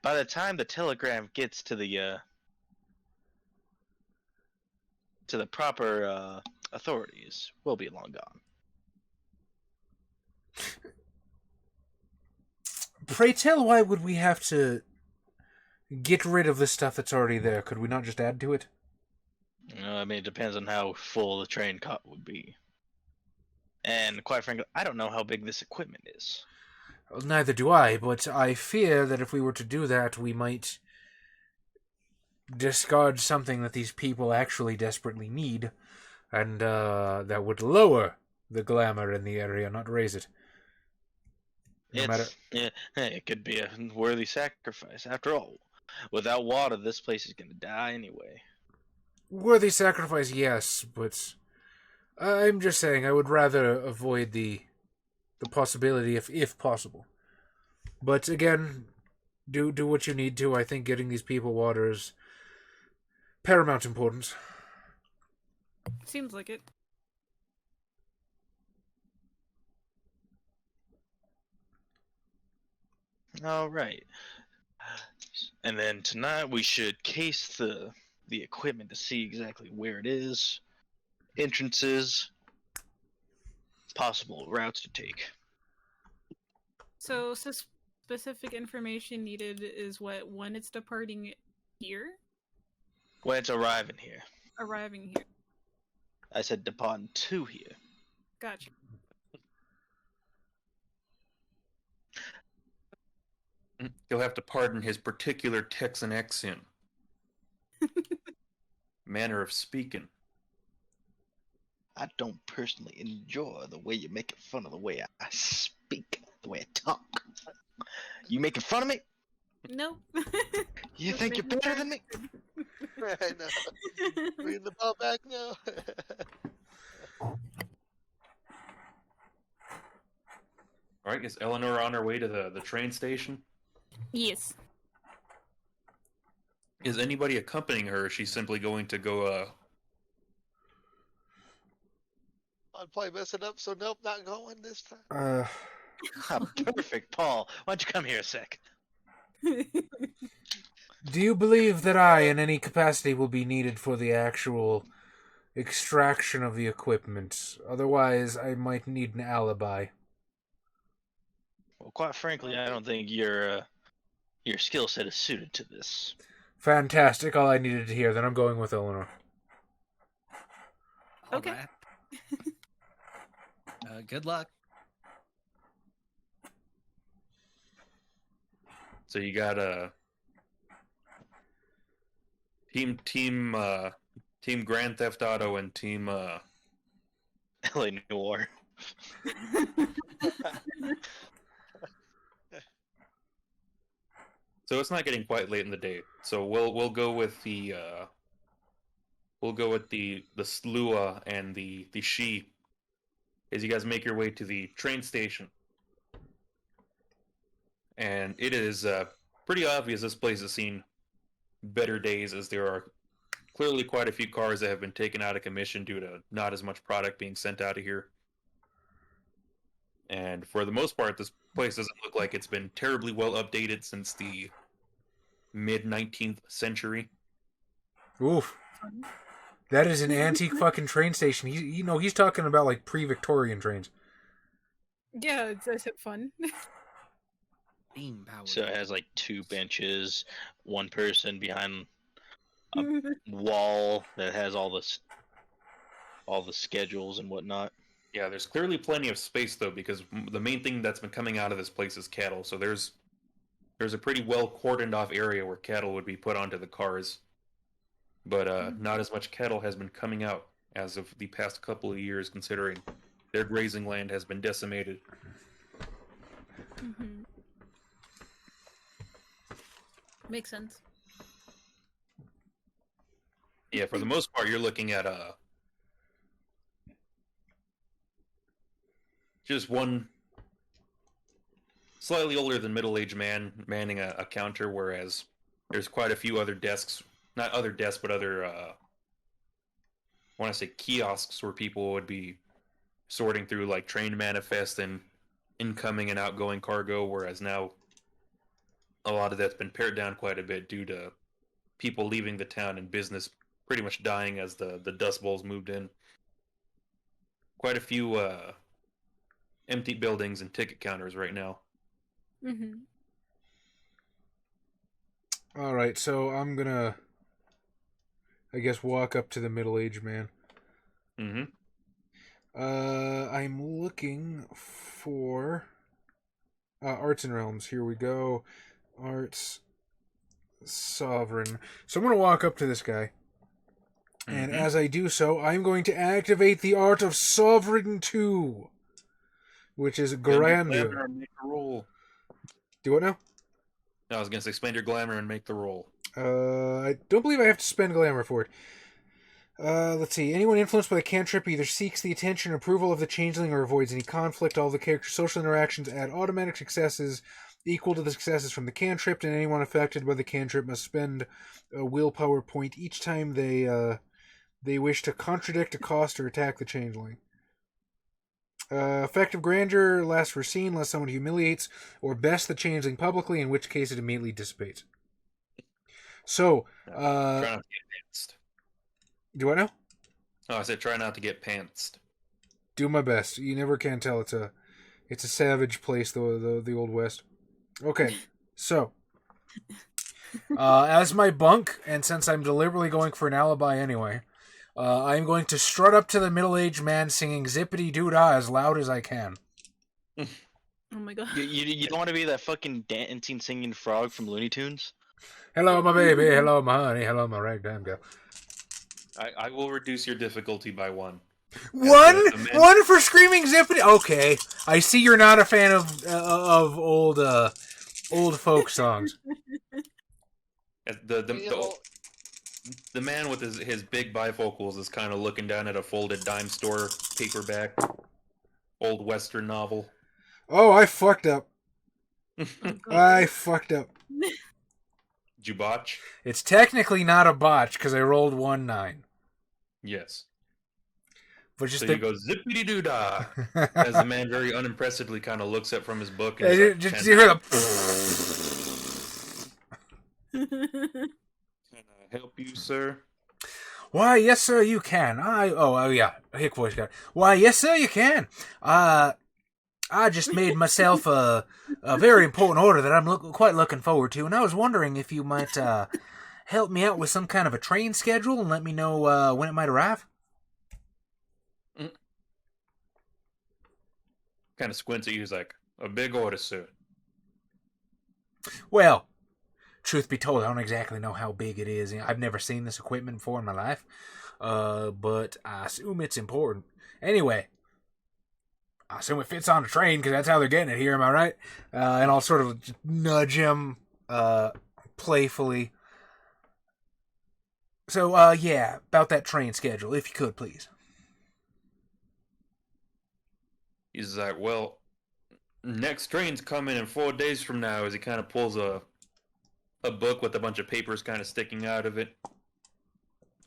By the time the telegram gets to the proper authorities, we'll be long gone. Pray tell, why would we have to get rid of the stuff that's already there? Could we not just add to it? I mean, it depends on how full the train cut would be. And quite frankly, I don't know how big this equipment is. Well, neither do I, but I fear that if we were to do that, we might discard something that these people actually desperately need, and that would lower the glamour in the area, not raise it. It could be a worthy sacrifice. After all, without water, this place is going to die anyway. Worthy sacrifice, yes, but I'm just saying I would rather avoid the possibility if possible. But again, do what you need to. I think getting these people water is paramount importance. Seems like it. All right. And then tonight we should case the equipment to see exactly where it is, entrances, possible routes to take. So specific information needed is when it's departing here? When it's arriving here. Arriving here. I said departing to here. Gotcha. You'll have to pardon his particular Texan accent. Manner of speaking. I don't personally enjoy the way you're making fun of the way I speak, the way I talk. You making fun of me? No. You think you're better than me? I know. Bring the ball back now. Alright, is Eleanor on her way to the train station? Yes. Is anybody accompanying her? Or is she simply going to go, I'd probably mess it up, so nope, not going this time. Perfect, Paul. Why don't you come here a sec? Do you believe that I, in any capacity, will be needed for the actual extraction of the equipment? Otherwise, I might need an alibi. Well, quite frankly, I don't think your skill set is suited to this. Fantastic, all I needed to hear. Then I'm going with Eleanor. Okay. Alright. Good luck. So you got team Grand Theft Auto and team LA Noir. So it's not getting quite late in the day. So we'll go with the Slua and the She as you guys make your way to the train station. And it is pretty obvious this place has seen better days, as there are clearly quite a few cars that have been taken out of commission due to not as much product being sent out of here. And for the most part, this place doesn't look like it's been terribly well updated since the mid-19th century. Oof. That is an antique fucking train station. He's talking about like pre-Victorian trains. Yeah, it's fun. Beam power. So it has like 2 benches, one person behind a wall that has all the schedules and whatnot. Yeah, there's clearly plenty of space though, because the main thing that's been coming out of this place is cattle. So there's a pretty well cordoned off area where cattle would be put onto the cars. but not as much cattle has been coming out as of the past couple of years, considering their grazing land has been decimated. Mm-hmm. Makes sense. Yeah, for the most part, you're looking at just one slightly older than middle-aged man manning a counter, whereas there's quite a few other desks, not other desks, but other, I want to say kiosks where people would be sorting through like train manifests and incoming and outgoing cargo, whereas now a lot of that's been pared down quite a bit due to people leaving the town and business pretty much dying as the Dustbowls moved in. Quite a few empty buildings and ticket counters right now. Mm-hmm. All right, so I'm gonna, I guess, walk up to the middle-aged man. Mm-hmm. I'm looking for Arts and Realms. Here we go. Arts Sovereign. So I'm going to walk up to this guy. And as I do so, I'm going to activate the Art of Sovereign 2, which is grandeur. Make the roll. Do what now? No, I was going to say spend your glamour and make the roll. I don't believe I have to spend glamour for it. Let's see. Anyone influenced by the cantrip either seeks the attention or approval of the changeling or avoids any conflict. All the character's social interactions add automatic successes equal to the successes from the cantrip, and anyone affected by the cantrip must spend a willpower point each time they wish to contradict, accost, or attack the changeling. Effective grandeur lasts for a scene unless someone humiliates or bests the changeling publicly, in which case it immediately dissipates. So, Try not to get pantsed. Do what now? Oh, I said try not to get pantsed. Do my best. You never can tell. It's a savage place, the Old West. Okay, so as my bunk, and since I'm deliberately going for an alibi anyway, I'm going to strut up to the middle-aged man singing "Zippity Doo Dah" as loud as I can. Oh my god. You don't want to be that fucking dancing, singing frog from Looney Tunes? Hello, my baby. Hello, my honey. Hello, my ragtime girl. I will reduce your difficulty by 1. One for screaming zippity. Okay, I see you're not a fan of old folk songs. The man with his big bifocals is kind of looking down at a folded dime store paperback, old Western novel. Oh, I fucked up. I fucked up. Did you botch? It's technically not a botch because I rolled 1-9. Yes. But just so you go zippity doo dah as the man very unimpressively kind of looks up from his book. And you hear the. Can I help you, sir? Why, yes, sir, you can. Oh, yeah, hick voice guy. Why, yes, sir, you can. I just made myself a very important order that I'm quite looking forward to, and I was wondering if you might help me out with some kind of a train schedule and let me know when it might arrive. Kind of squints at you. He's like, a big order, sir. Well, truth be told, I don't exactly know how big it is. I've never seen this equipment before in my life, but I assume it's important. Anyway, I assume it fits on a train because that's how they're getting it here, am I right? And I'll sort of nudge him playfully. So, yeah, about that train schedule, if you could, please. He's like, well, next train's coming in 4 days from now, as he kind of pulls a book with a bunch of papers kind of sticking out of it.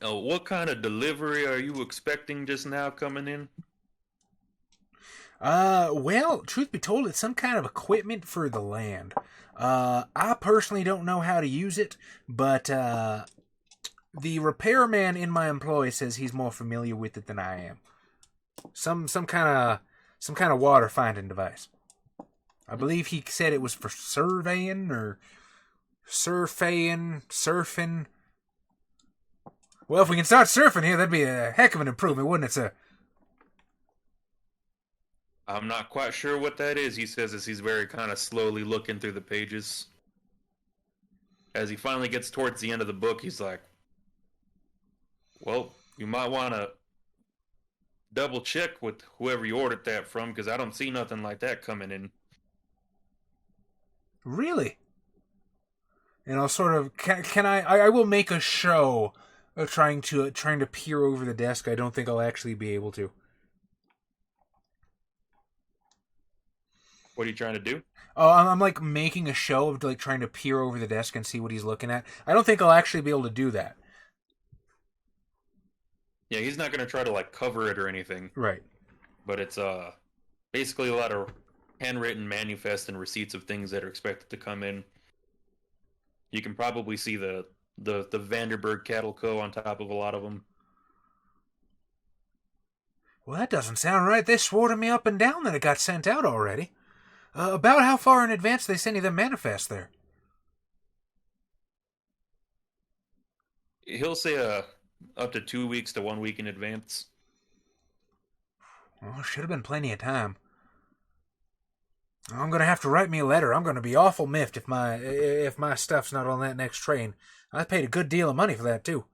What kind of delivery are you expecting just now coming in? Well, truth be told, it's some kind of equipment for the land. I personally don't know how to use it, but the repairman in my employ says he's more familiar with it than I am. Some kind of water finding device. I believe he said it was for surveying or surfing. Well, if we can start surfing here, that'd be a heck of an improvement, wouldn't it, sir? I'm not quite sure what that is, he says as he's very kind of slowly looking through the pages. As he finally gets towards the end of the book, he's like, Well, you might want to double check with whoever you ordered that from, because I don't see nothing like that coming in. Really? And I'll sort of can I will make a show of trying to peer over the desk. I don't think I'll actually be able to. What are you trying to do? Oh, I'm like making a show of like trying to peer over the desk and see what he's looking at. I don't think I'll actually be able to do that. Yeah, he's not going to try to like cover it or anything. Right. But it's basically a lot of handwritten manifests and receipts of things that are expected to come in. You can probably see the Vanderburg Cattle Co. on top of a lot of them. Well, that doesn't sound right. They swore to me up and down that it got sent out already. About how far in advance they send you the manifest there? He'll say up to 2 weeks to 1 week in advance. Well, should have been plenty of time. I'm gonna have to write me a letter. I'm gonna be awful miffed if my stuff's not on that next train. I paid a good deal of money for that too.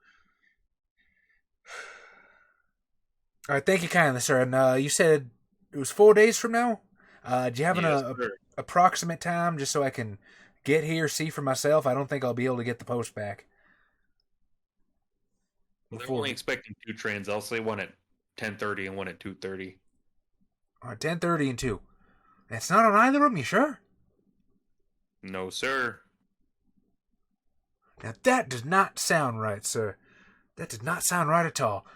All right, thank you kindly, sir. And you said it was 4 days from now. Do you have an approximate time just so I can get here, see for myself? I don't think I'll be able to get the post back. Well, they're only expecting 2 trains. I'll say one at 10:30 and one at 2:30. All right, 10:30 and 2. That's not on either of them, you sure? No, sir. Now that does not sound right, sir. That does not sound right at all.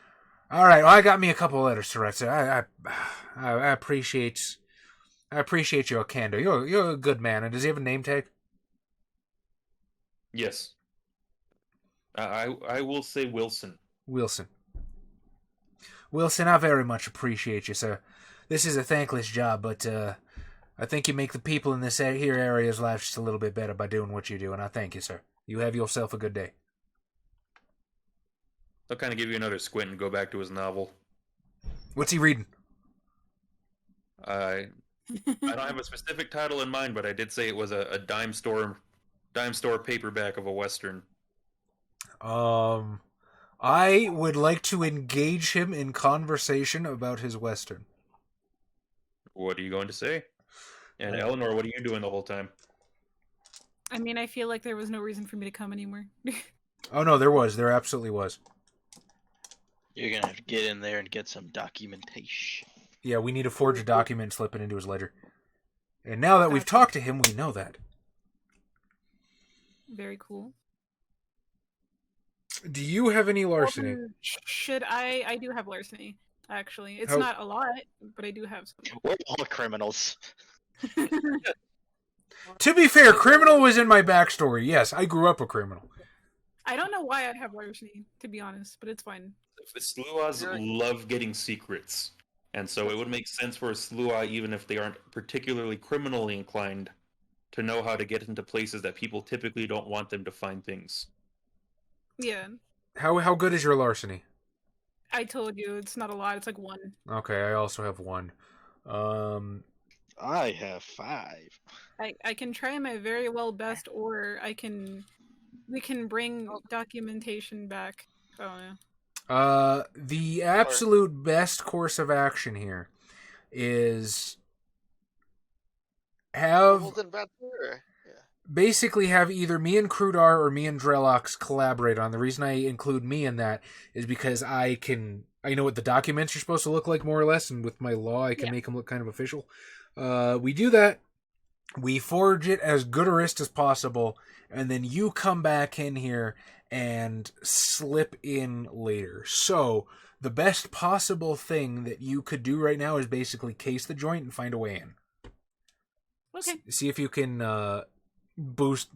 All right, well, I got me a couple of letters to write, sir. I appreciate your candor. You're a good man. And does he have a name tag? Yes. I will say Wilson. Wilson, I very much appreciate you, sir. This is a thankless job, but I think you make the people in this here area's lives just a little bit better by doing what you do, and I thank you, sir. You have yourself a good day. I'll kind of give you another squint and go back to his novel. What's he reading? I don't have a specific title in mind, but I did say it was a dime store paperback of a Western. I would like to engage him in conversation about his Western. What are you going to say? And Eleanor, what are you doing the whole time? I mean, I feel like there was no reason for me to come anymore. Oh no, there was. There absolutely was. You're gonna have to get in there and get some documentation. Yeah, we need to forge a document and slip it into his ledger. And now that we've talked to him, we know that. Very cool. Do you have any larceny? Should I do have larceny, actually. It's not a lot, but I do have some. We're all criminals. To be fair, criminal was in my backstory. Yes, I grew up a criminal. I don't know why I'd have larceny, to be honest, but it's fine. The Sluas love getting secrets. And so it would make sense for a Slua, even if they aren't particularly criminally inclined, to know how to get into places that people typically don't want them to find things. Yeah. How good is your larceny? I told you, it's not a lot. It's like 1. Okay, I also have 1. I have 5. I can try my very well best, or we can bring documentation back. I don't know. The absolute best course of action here is basically have either me and Krudar or me and Drelox collaborate on. The reason I include me in that is because I know what the documents are supposed to look like more or less, and with my law I can make them look kind of official. We do that. We forge it as good a wrist as possible, and then you come back in here and slip in later. So the best possible thing that you could do right now is basically case the joint and find a way in. Okay. See if you can boost.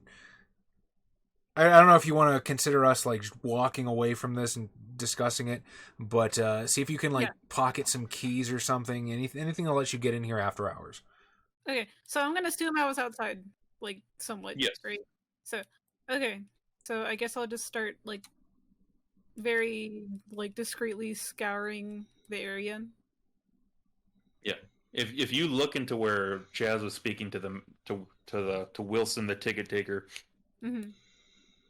I don't know if you want to consider us like walking away from this and discussing it, but see if you can pocket some keys or something. Anything that'll let you get in here after hours. Okay, so I'm gonna assume I was outside, like, somewhat, right? So, okay, so I guess I'll just start, like, very, like, discreetly scouring the area. Yeah, if you look into where Jazz was speaking to them to Wilson, the ticket taker, Mm-hmm.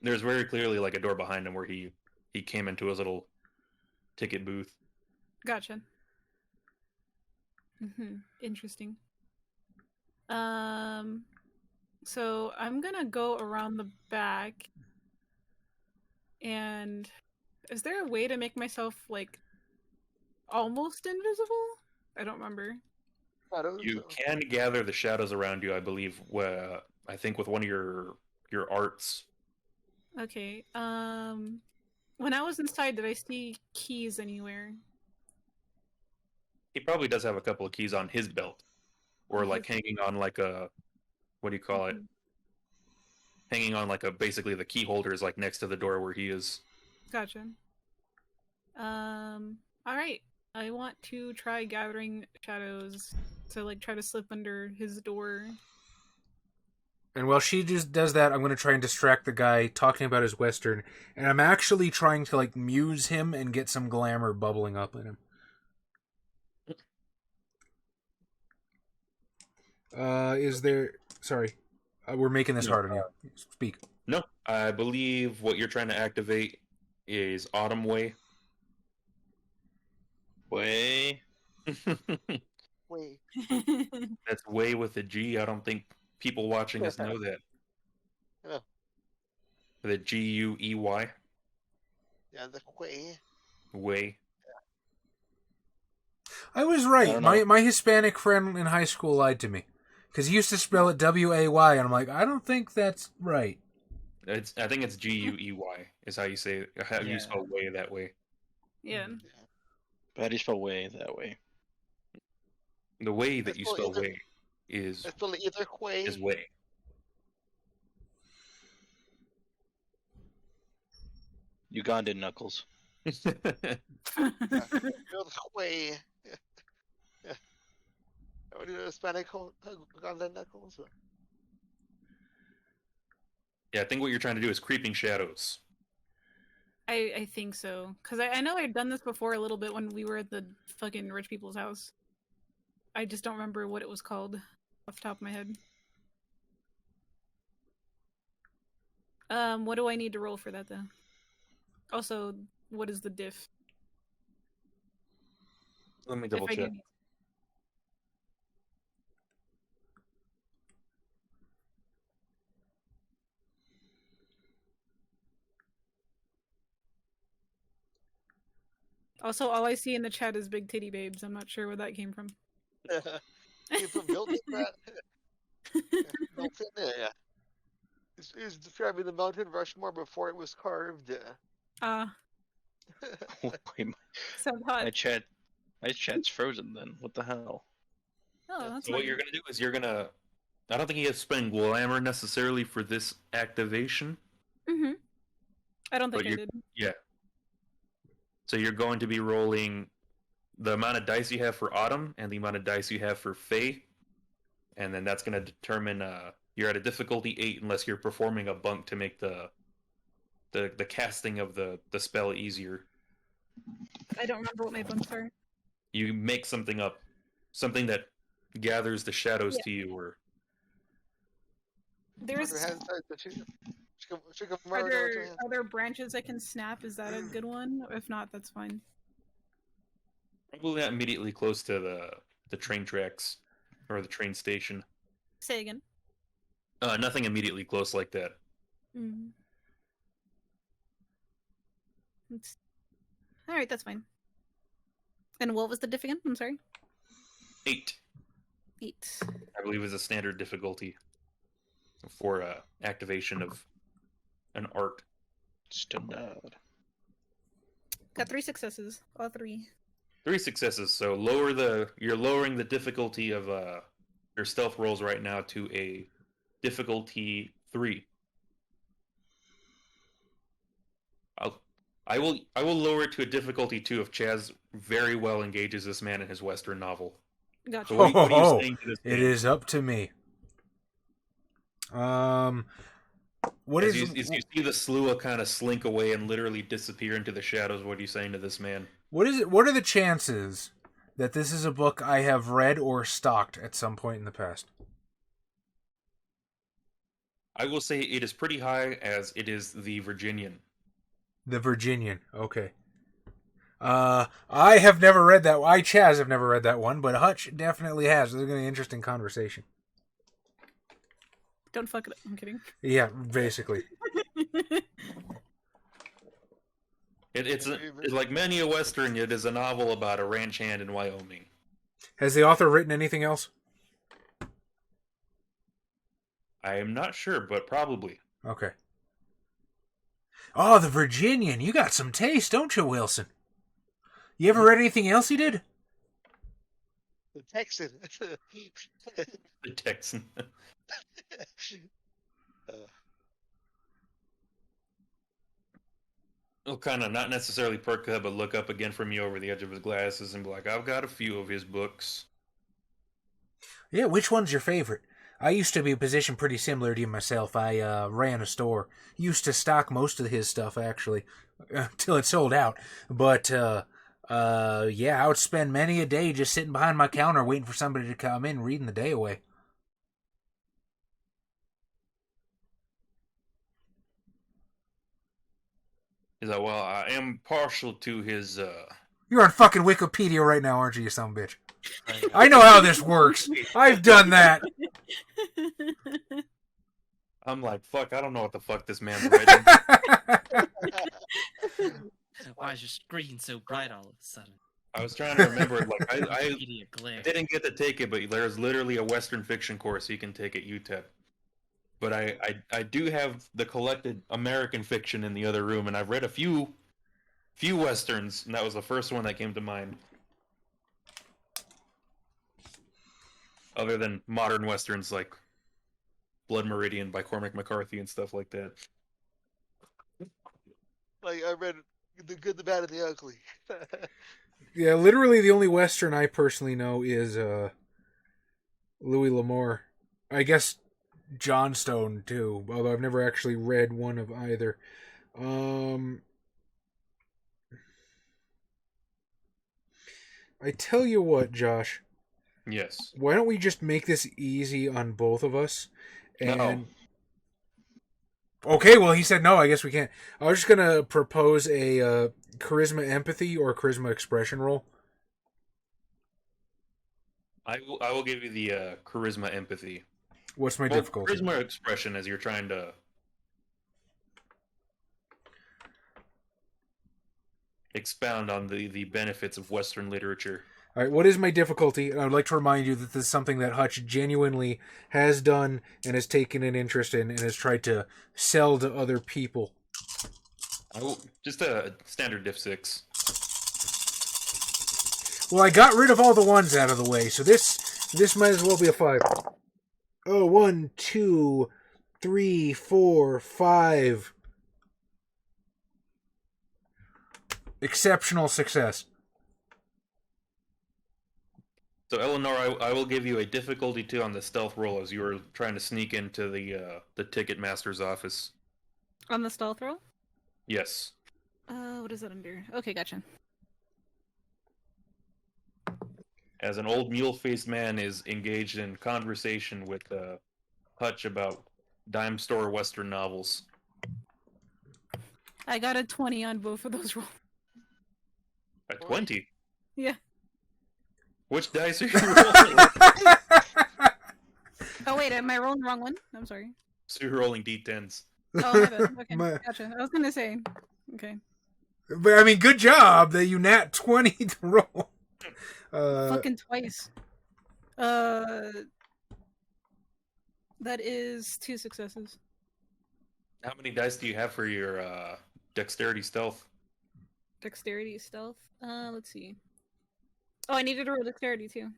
there's very clearly like a door behind him where he came into his little ticket booth. Gotcha. Interesting. So I'm gonna go around the back, and is there a way to make myself like almost invisible? I don't remember. You can gather the shadows around you, I believe. I think with one of your arts. Okay. When I was inside, did I see keys anywhere? He probably does have a couple of keys on his belt, or like hanging on like a, what do you call it? Hanging on like a, basically the key holder is like next to the door where he is. Gotcha. All right. I want to try gathering shadows to like try to slip under his door. And while she just does that, I'm going to try and distract the guy talking about his Western. And I'm actually trying to like muse him and get some glamour bubbling up in him. Is there... Sorry. We're making this hard on you. Speak. No, I believe what you're trying to activate is Autumn Way. Way. Wait. That's way with a G. I don't think people watching us know that. Yeah. The Guey. Yeah, the way. Way. I was right. My Hispanic friend in high school lied to me. Because he used to spell it W-A-Y, and I'm like, I don't think that's right. I think it's Guey is how you say it. How you spell way that way. Yeah. But how do you spell way that way? The way that you spell way is... I spell it either way. Is way. Ugandan knuckles. Way. What do you Hispanic Ugandan knuckles? Yeah, I think what you're trying to do is creeping shadows. I think so. Because I know I'd done this before a little bit when we were at the fucking rich people's house. I just don't remember what it was called off the top of my head. What do I need to roll for that, though? Also, what is the diff? Let me double check. Also, all I see in the chat is big titty babes. I'm not sure where that came from. People built it that. Built it there, yeah. It's describing the Mountain Rushmore before it was carved. Wait, Sounds hot. My chat's frozen then. What the hell? Oh, that's so what you're going to do is you're going to... I don't think you have to spend glamour necessarily for this activation. Mm-hmm. I don't think I did. Yeah. So you're going to be rolling the amount of dice you have for Autumn and the amount of dice you have for Fae. And then that's going to determine... you're at a difficulty 8 unless you're performing a bunk to make the casting of the spell easier. I don't remember what my bunks are. You make something up. Something that gathers the shadows to you, or... Are there branches I can snap? Is that a good one? If not, that's fine. Probably not immediately close to the train tracks or the train station. Say again. Nothing immediately close like that. Mm. All right, that's fine. And what was the diff again? I'm sorry. 8. 8. I believe is a standard difficulty for activation of an art. Standard. Got 3 successes. All 3. 3 successes. So you're lowering the difficulty of your stealth rolls right now to a difficulty 3. I will lower it to a difficulty 2 if Chaz very well engages this man in his Western novel. Gotcha. So what are you saying to this It man? is up to me. What as is... you see the Slua kind of slink away and literally disappear into the shadows, what are you saying to this man? What is it? What are the chances that this is a book I have read or stocked at some point in the past? I will say it is pretty high, as it is the Virginian. The Virginian. Okay. I have never read that. Chaz have never read that one, but Hutch definitely has. It's going to be an interesting conversation. Don't fuck it up. I'm kidding. Yeah, basically. It's like many a Western, it is a novel about a ranch hand in Wyoming. Has the author written anything else? I am not sure, but probably. Okay. Oh, the Virginian. You got some taste, don't you, Wilson? You ever read anything else he did? The Texan. The Texan. He'll kind of not necessarily perk up, but look up again from you over the edge of his glasses and be like, I've got a few of his books. Yeah, which one's your favorite? I used to be a position pretty similar to you myself. I ran a store. Used to stock most of his stuff, actually, until it sold out. But, yeah, I would spend many a day just sitting behind my counter waiting for somebody to come in, reading the day away. He's like, well, I am partial to his, You're on fucking Wikipedia right now, aren't you, you son of a bitch? I know how this works. I've done that. I'm like, fuck, I don't know what the fuck this man's writing. Why is your screen so bright all of a sudden? I was trying to remember, like, I Wikipedia glare. didn't get to take it, but there's literally a Western fiction course you can take at UTEP. But I do have the collected American fiction in the other room, and I've read a few Westerns, and that was the first one that came to mind. Other than modern Westerns like Blood Meridian by Cormac McCarthy and stuff like that. Like, I read The Good, the Bad, and the Ugly. Yeah, literally the only Western I personally know is Louis L'Amour. I guess Johnstone, too, although I've never actually read one of either. I tell you what, Josh. Yes. Why don't we just make this easy on both of us? And No. Okay, well, he said no. I guess we can't. I was just gonna propose a charisma empathy or charisma expression roll. I will give you the charisma empathy. What's my Well, difficulty? charisma expression as you're trying to expound on the benefits of Western literature. All right, what is my difficulty? And I would like to remind you that this is something that Hutch genuinely has done and has taken an interest in and has tried to sell to other people. Just a standard diff 6. Well, I got rid of all the ones out of the way, so this might as well be a 5. Oh, 1, 2, 3, 4, 5. Exceptional success. So, Eleanor, I will give you a difficulty 2 on the stealth roll as you were trying to sneak into the ticket master's office. On the stealth roll? Yes. What is that under? Okay, gotcha. As an old mule-faced man is engaged in conversation with Hutch about dime store Western novels. I got a 20 on both of those rolls. A 20? Yeah. Which dice are you rolling? Oh wait, am I rolling the wrong one? I'm sorry. So you're rolling d10s. Oh, my bad. Okay, My- gotcha. I was gonna say. Okay. But, I mean, good job that you nat 20 to roll. Fucking twice. That is 2 successes. How many dice do you have for your dexterity stealth? Dexterity, stealth. Let's see. Oh, I needed to roll dexterity too.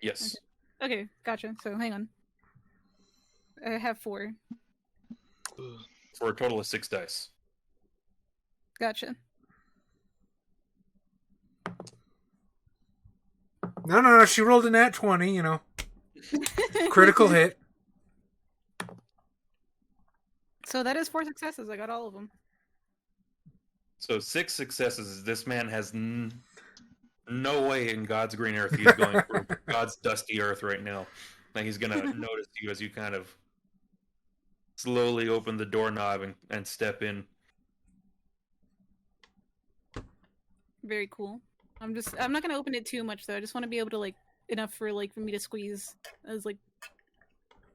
Yes. Okay, gotcha. So hang on. I have 4. For a total of 6 dice. Gotcha. No, she rolled a nat 20, you know. Critical hit. So that is 4 successes. I got all of them. So 6 successes. This man has no way in God's green earth he's going for God's dusty earth right now. Like he's gonna notice you as you kind of slowly open the doorknob and step in. Very cool. I'm not gonna open it too much though. I just want to be able to like enough for me to squeeze as like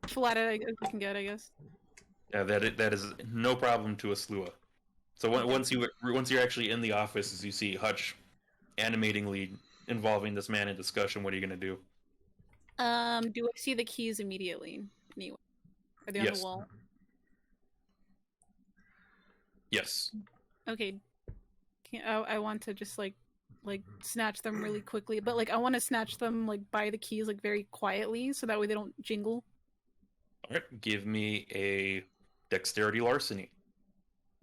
flat as I can get, I guess. Yeah, that is no problem to a Slua. So once you're actually in the office, as you see Hutch animatingly involving this man in discussion, what are you gonna do? Do I see the keys immediately? Anyway, are they on the wall? Yes. Okay. I want to just like snatch them really quickly, but like I want to snatch them like by the keys like very quietly, so that way they don't jingle. All right. Give me a dexterity larceny.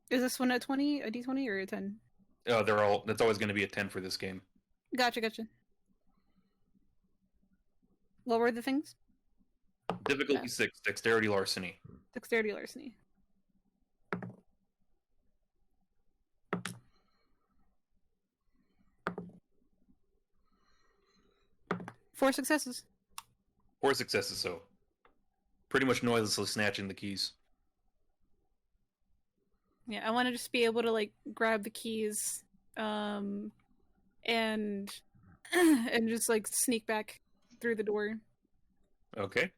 Is this one a 20, a d20, or a 10? That's always going to be a 10 for this game. Gotcha. What were the things? Difficulty 6, dexterity larceny. Dexterity larceny. Four successes. 4 successes, so pretty much noiselessly snatching the keys. Yeah, I want to just be able to like grab the keys, and and just like sneak back through the door. Okay.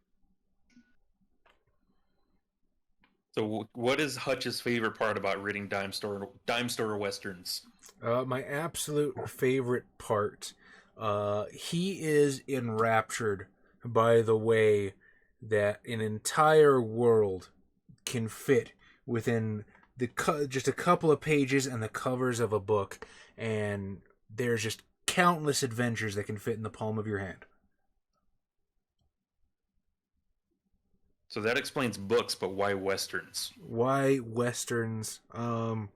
So, what is Hutch's favorite part about reading dime store westerns? My absolute favorite part. He is enraptured by the way that an entire world can fit within just a couple of pages and the covers of a book, and there's just countless adventures that can fit in the palm of your hand. So that explains books, but why westerns? Why westerns? Well,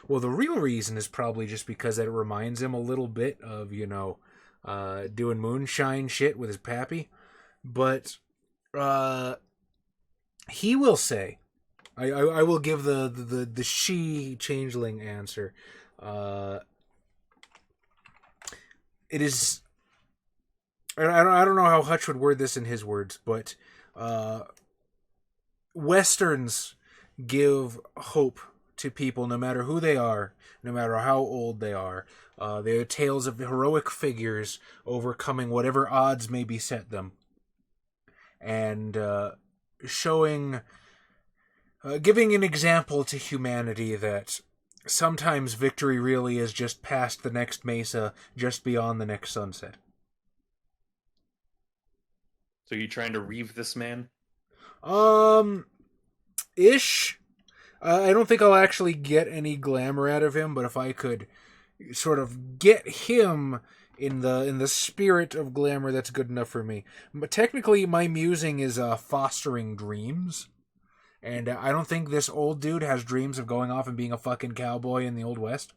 the real reason is probably just because it reminds him a little bit of, doing moonshine shit with his pappy. But he will say, I will give the she changeling answer. It is. I don't know how Hutch would word this in his words, but westerns give hope to people, no matter who they are, no matter how old they are. They are tales of heroic figures overcoming whatever odds may beset them, and giving an example to humanity that sometimes victory really is just past the next mesa, just beyond the next sunset. So you trying to reave this man? Ish. I don't think I'll actually get any glamour out of him, but if I could sort of get him in the spirit of glamour, that's good enough for me. But technically, my musing is fostering dreams, and I don't think this old dude has dreams of going off and being a fucking cowboy in the Old West.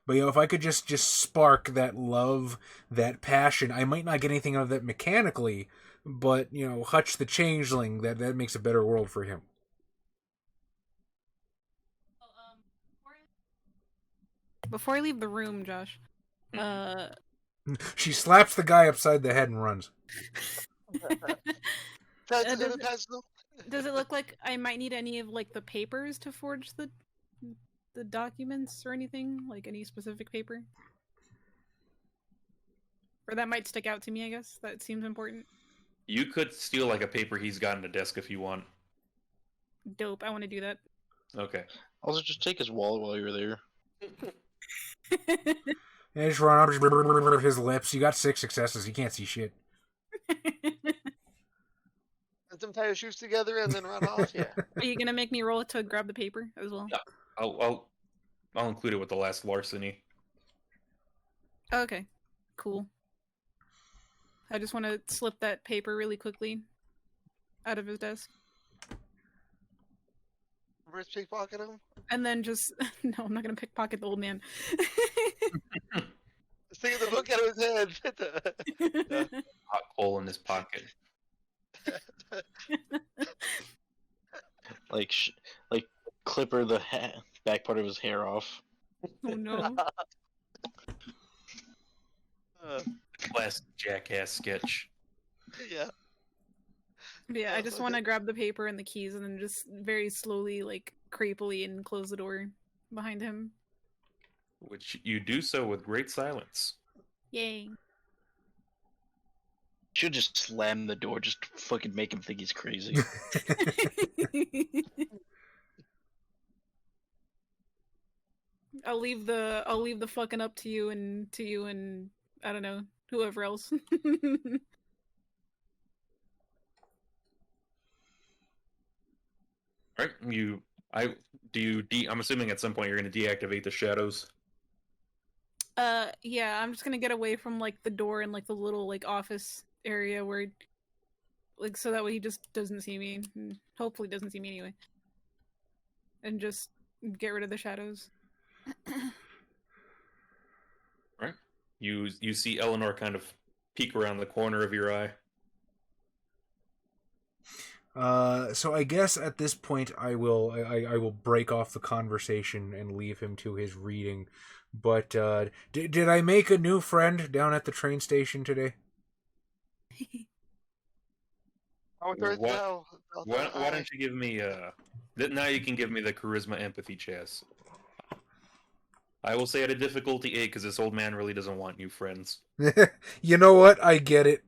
But if I could just spark that love, that passion, I might not get anything out of that mechanically, but Hutch the Changeling, that makes a better world for him. Before I leave the room, Josh, she slaps the guy upside the head and runs. Does it look like I might need any of like the papers to forge the documents or anything? Like any specific paper? Or that might stick out to me, I guess. That seems important. You could steal like a paper he's got in the desk if you want. Dope, I want to do that. Okay. Also, just take his wallet while you're there. Yeah, just run up, just his lips. You got 6 successes. You can't see shit. Let them tie your shoes together and then run off. Yeah. Are you gonna make me roll to grab the paper as well? Yeah. I'll include it with the last larceny. Okay, cool. I just want to slip that paper really quickly out of his desk. Reverse pickpocket him? And then just... No, I'm not going to pickpocket the old man. Just take the book out of his head. Hot hole in his pocket. like Clipper the back part of his hair off. Oh no. Classic jackass sketch. Yeah. Yeah, I just want to grab the paper and the keys and then just very slowly, like, creepily and close the door behind him. which you do so with great silence. Yay. Should just slam the door, just fucking make him think he's crazy. I'll leave the fucking up to you and I don't know, whoever else. Right? I'm assuming at some point you're going to deactivate the shadows. Yeah, I'm just gonna get away from like the door and like the little like office area where, like, so that way he just doesn't see me. And hopefully doesn't see me anyway. And just get rid of the shadows. Right? You see Eleanor kind of peek around the corner of your eye. So I guess at this point I will break off the conversation and leave him to his reading. But did I make a new friend down at the train station today? Why don't you give me now you can give me the charisma empathy chess. I will say at a difficulty 8 because this old man really doesn't want new friends. You know what? I get it.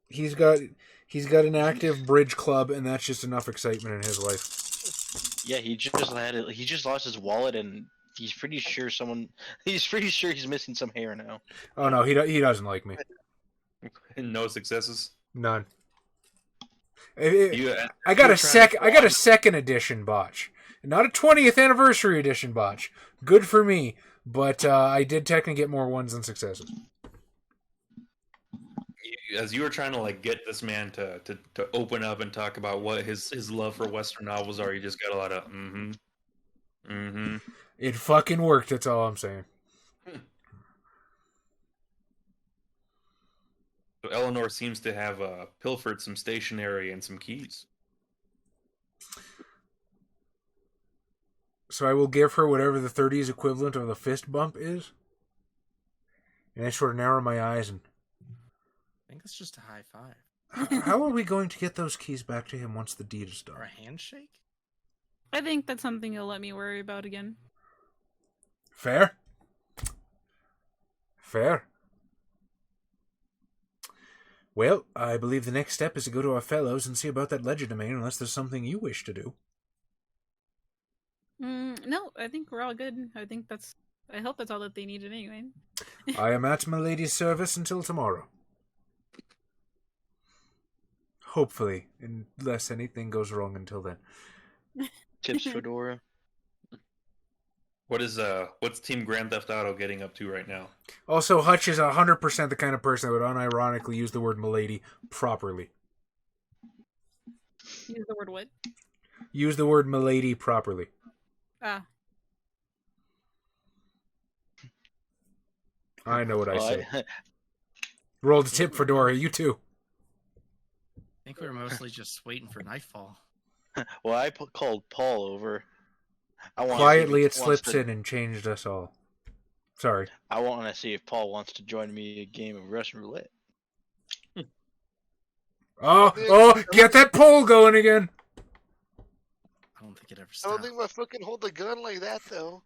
He's got an active bridge club, and that's just enough excitement in his life. Yeah, he just lost his wallet, and he's pretty sure he's missing some hair now. Oh no, he doesn't like me. No successes. None. I got a second edition botch, not a 20th anniversary edition botch. Good for me, but I did technically get more ones than successes. As you were trying to like get this man to open up and talk about what his love for Western novels are, you just got a lot of It fucking worked. That's all I'm saying. So Eleanor seems to have pilfered some stationery and some keys. So I will give her whatever the 30s equivalent of the fist bump is, and I sort of narrow my eyes and. I think it's just a high five. How are we going to get those keys back to him once the deed is done? Or a handshake? I think that's something he'll let me worry about again. Fair. Well, I believe the next step is to go to our fellows and see about that ledger domain, unless there's something you wish to do. No, I think we're all good. I hope that's all that they needed anyway. I am at my lady's service until tomorrow. Hopefully, unless anything goes wrong until then. Tips Fedora. What's Team Grand Theft Auto getting up to right now? Also, Hutch is 100% the kind of person that would unironically use the word milady properly. Use the word what? Use the word milady properly. Ah. I know what I say. Roll the tip, Fedora. You too. I think we were mostly just waiting for nightfall. Well, I called Paul over. Quietly, it slips in and changed us all. Sorry. I want to see if Paul wants to join me in a game of Russian roulette. Oh, get that pole going again. I don't think it ever I stopped. don't think my foot can hold the gun like that, though.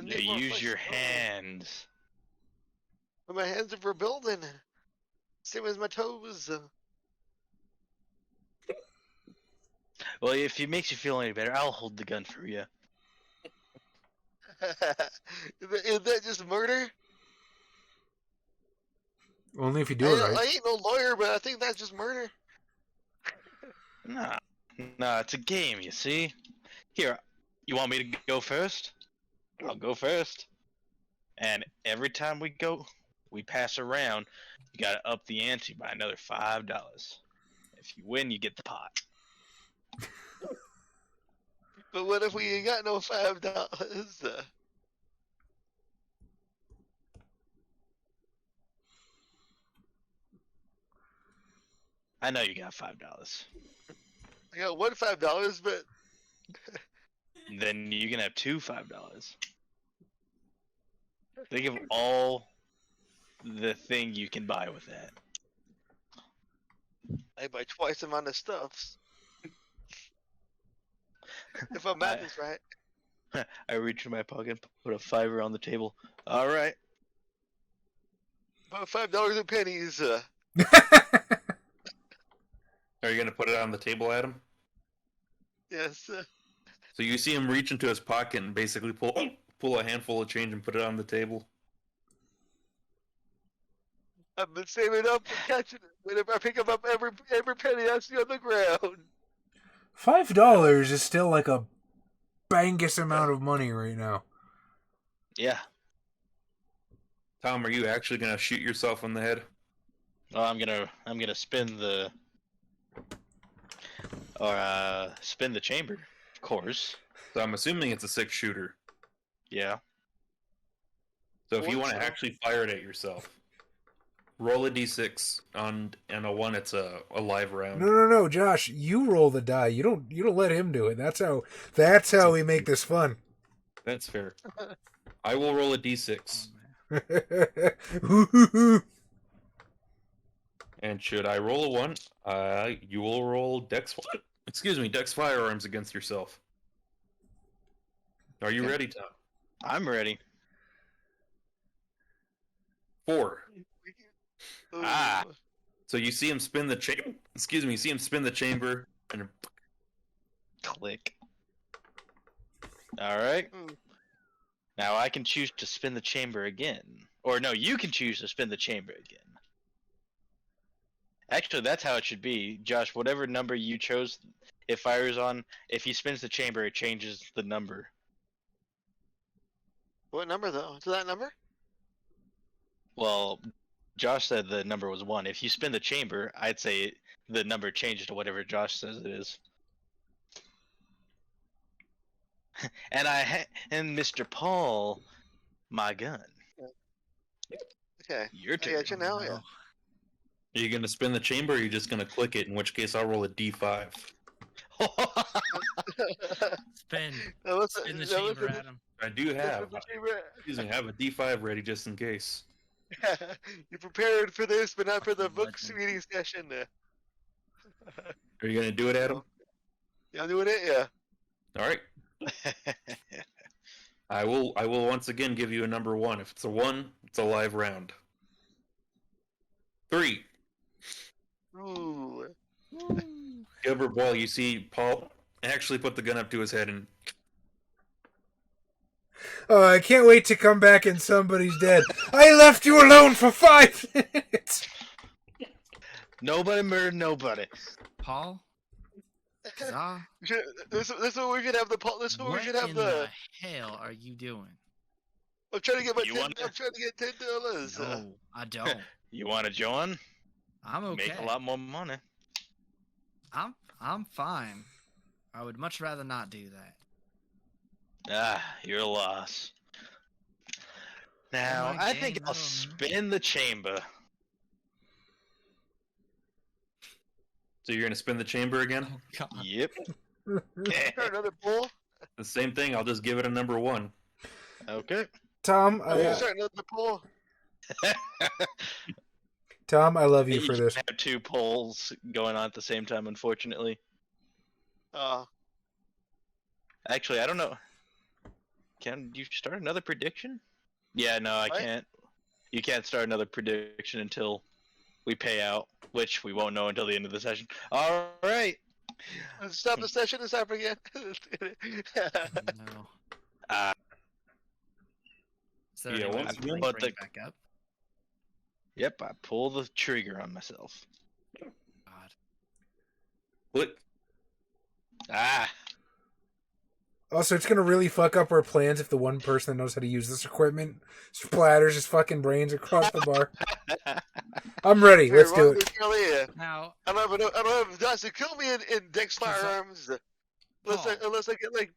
Yeah, use your hands. But my hands are for building. Same as my toes. Well, if it makes you feel any better, I'll hold the gun for you. Is that just murder? Only if you do it right. I ain't no lawyer, but I think that's just murder. Nah, it's a game, you see? Here, you want me to go first? I'll go first. And every time we pass around, you gotta up the ante by another $5. If you win, you get the pot. But what if we ain't got no $5? I know you got $5. I got one $5, but Then you can have two $5. Think of all the thing you can buy with that. I buy twice the amount of stuffs. If my math is right. I reach in my pocket and put a $5 on the table. All right. About $5 and pennies. Are you gonna put it on the table, Adam? Yes. So you see him reach into his pocket and basically pull a handful of change and put it on the table. I've been saving up and catching it. Whenever I pick up every penny I see on the ground. $5 is still like a bangus amount of money right now. Yeah. Tom, are you actually gonna shoot yourself in the head? Well, I'm gonna spin the chamber, of course. So I'm assuming it's a 6-shooter. Yeah. So if you want to actually fire it at yourself, roll a d6 and a 1. It's a live round. No, Josh, you roll the die. You don't let him do it. That's how we make this fun. That's fair. I will roll a d6. And should I roll a 1, you will roll dex firearms against yourself. Are you ready, Tom? I'm ready. 4. Ah. So you see him spin the chamber. You see him spin the chamber and Click. All right. Now I can choose to spin the chamber again. Or no, you can choose to spin the chamber again. Actually, that's how it should be. Josh, whatever number you chose, it fires on. If he spins the chamber, it changes the number. What number, though? Is that number? Well, Josh said the number was 1. If you spin the chamber, I'd say the number changes to whatever Josh says it is. And and Mr. Paul, my gun. Okay. Your I turn. got you now, yeah. are you going to spin the chamber or are you just going to click it? In which case I'll roll a d5. Spin Now, in the chamber, Adam. I do have. Have a d5 ready just in case. You prepared for this, but not for the books reading session. Are you going to do it, Adam? Yeah, I'm doing it, yeah. All right. I will once again give you a number 1. If it's a 1, it's a live round. 3. Ooh. Gilbert Boyle, you see Paul actually put the gun up to his head and Oh, I can't wait to come back and somebody's dead. I left you alone for 5 minutes. Nobody murdered nobody. Paul? Za? This is what we should have the. This is what we should have the. Hell are you doing? I'm trying to get my. You I'm trying to get $10. No, I don't. You want to join? I'm okay. Make a lot more money. I'm fine. I would much rather not do that. Ah, you're a loss. Now, I think I'll spin the chamber. So you're going to spin the chamber again? Oh, God. Yep. Another pull. The same thing. I'll just give it a number 1. Okay. Tom, Start another pull. Tom, I love you for You this. have 2 polls going on at the same time, unfortunately. Actually, I don't know. Can you start another prediction? Yeah, no, I can't. You can't start another prediction until we pay out, which we won't know until the end of the session. All right. Let's stop the session and start again. No. So Yeah, anyway, once I bring but it back up. Yep, I pull the trigger on myself. God. Click. Ah. Also, it's gonna really fuck up our plans if the one person that knows how to use this equipment splatters his fucking brains across the bar. I'm ready. Let's do it. Now, I don't have Daestra kill me in Dex firearms. Unless I get like.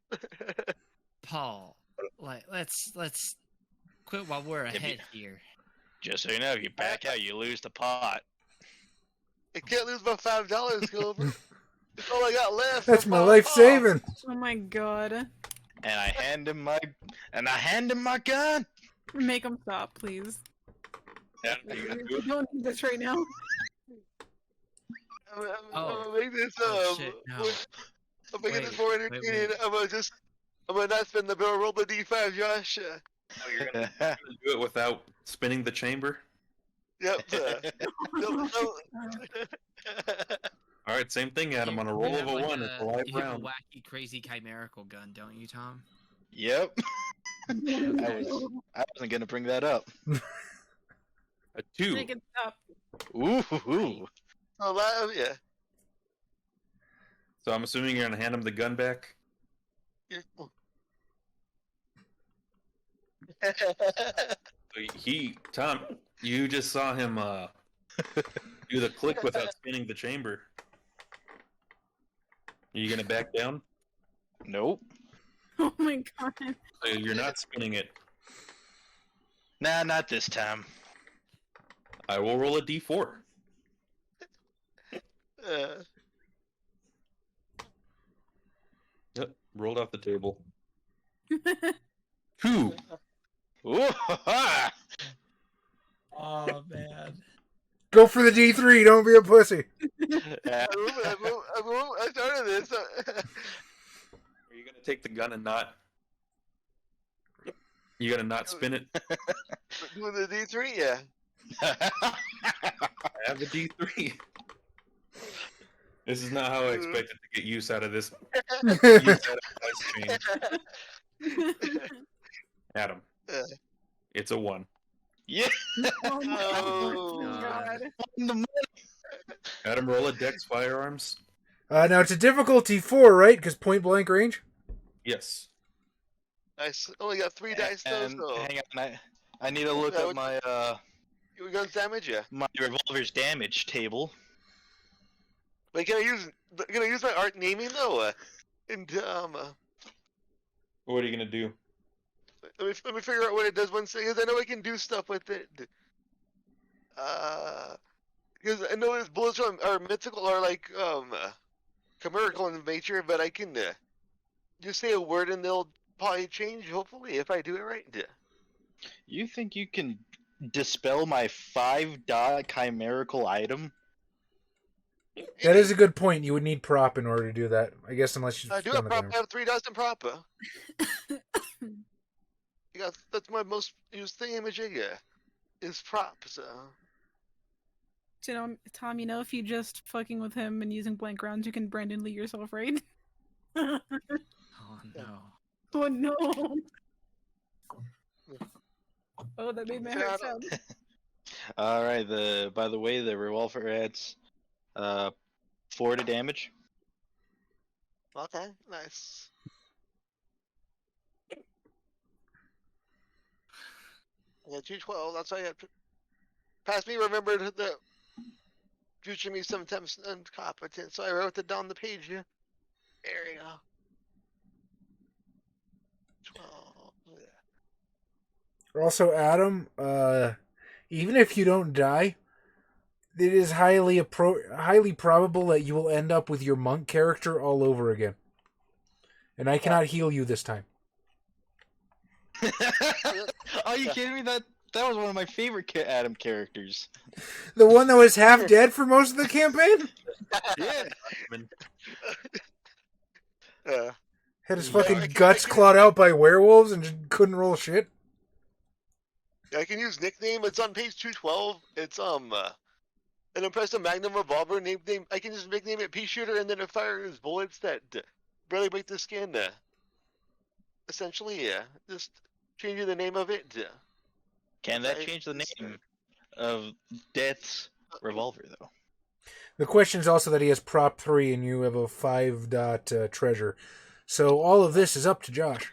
Paul, let's quit while we're ahead here. Just so you know, if you back out, you lose the pot. I can't lose my $5, Gilbert. That's all I got left. That's my life saving. Oh my god. And I hand him my gun. Make him stop, please. Yeah, We don't need this right now. I'm gonna make this Oh, shit, no. I'm making this Wait, more wait, entertaining. wait. I'm gonna not spin the barrel. Roll the D5, Josh. Oh, you're gonna do it without spinning the chamber. Yep. No. All right, same thing, Adam. On a roll of a one, it's a live You have a round. wacky, crazy, chimerical gun, don't you, Tom? Yep. I wasn't gonna bring that up. A 2. Make it stop. Ooh. Oh, yeah. So I'm assuming you're gonna hand him the gun back. Tom, you just saw him do the click without spinning the chamber. Are you gonna back down? Nope. Oh my god. So you're not spinning it. Nah, not this time. I will roll a d4. Yep, rolled off the table. 2. Ooh, ha, Oh man. Go for the D3. Don't be a pussy. ha. I started this. Are you gonna take the gun and not? You gonna not spin it? Doing the D3, yeah. I have a d3. This is not how I expected to get use out of this. Use out of dice chain. Adam, it's a 1. Yeah. Oh my Oh, god. Adam, roll a dex firearms. Now it's a difficulty 4, right? Because point blank range. Yes. I only got 3 dice though. And So hang on, I need to look up my you guns damage, yeah. my revolver's damage table. Wait, can I use my art naming though? What are you gonna do? Let me figure out what it does once, because I know I can do stuff with it. Because I know his bullets are mythical, or like chimerical in nature, but I can just say a word and they'll probably change. Hopefully, if I do it right. You think you can dispel my 5-dot chimerical item? That is a good point. You would need prop in order to do that. I guess unless you. I do have prop. I have 3 dice in prop. That's my most used thing imaging. Is prop. So. You know, Tom, if you just fucking with him and using blank rounds, you can Brandon Lee yourself, right? Oh no. Oh no. Oh, that made my heart sound. All right. By the way, the revolver adds 4 to damage. Okay, nice. Yeah, 212. That's how you have to. Pass me. Remember the future me sometimes incompetent, so I wrote it down the page. Yeah. There you go. 12. Yeah. Also, Adam, even if you don't die, it is highly probable that you will end up with your monk character all over again. And I cannot heal you this time. Are you kidding me? That was one of my favorite Adam characters. The one that was half dead for most of the campaign? Yeah. Had his fucking guts clawed out by werewolves and just couldn't roll shit? I can use nickname. It's on page 212. It's an impressive magnum revolver. Name. I can just nickname it Pea Shooter, and then it fires bullets that barely break the skin. Essentially, yeah. Just changing the name of it. Can that change the name of Death's revolver, though? The question is also that he has prop 3 and you have a 5-dot treasure. So all of this is up to Josh.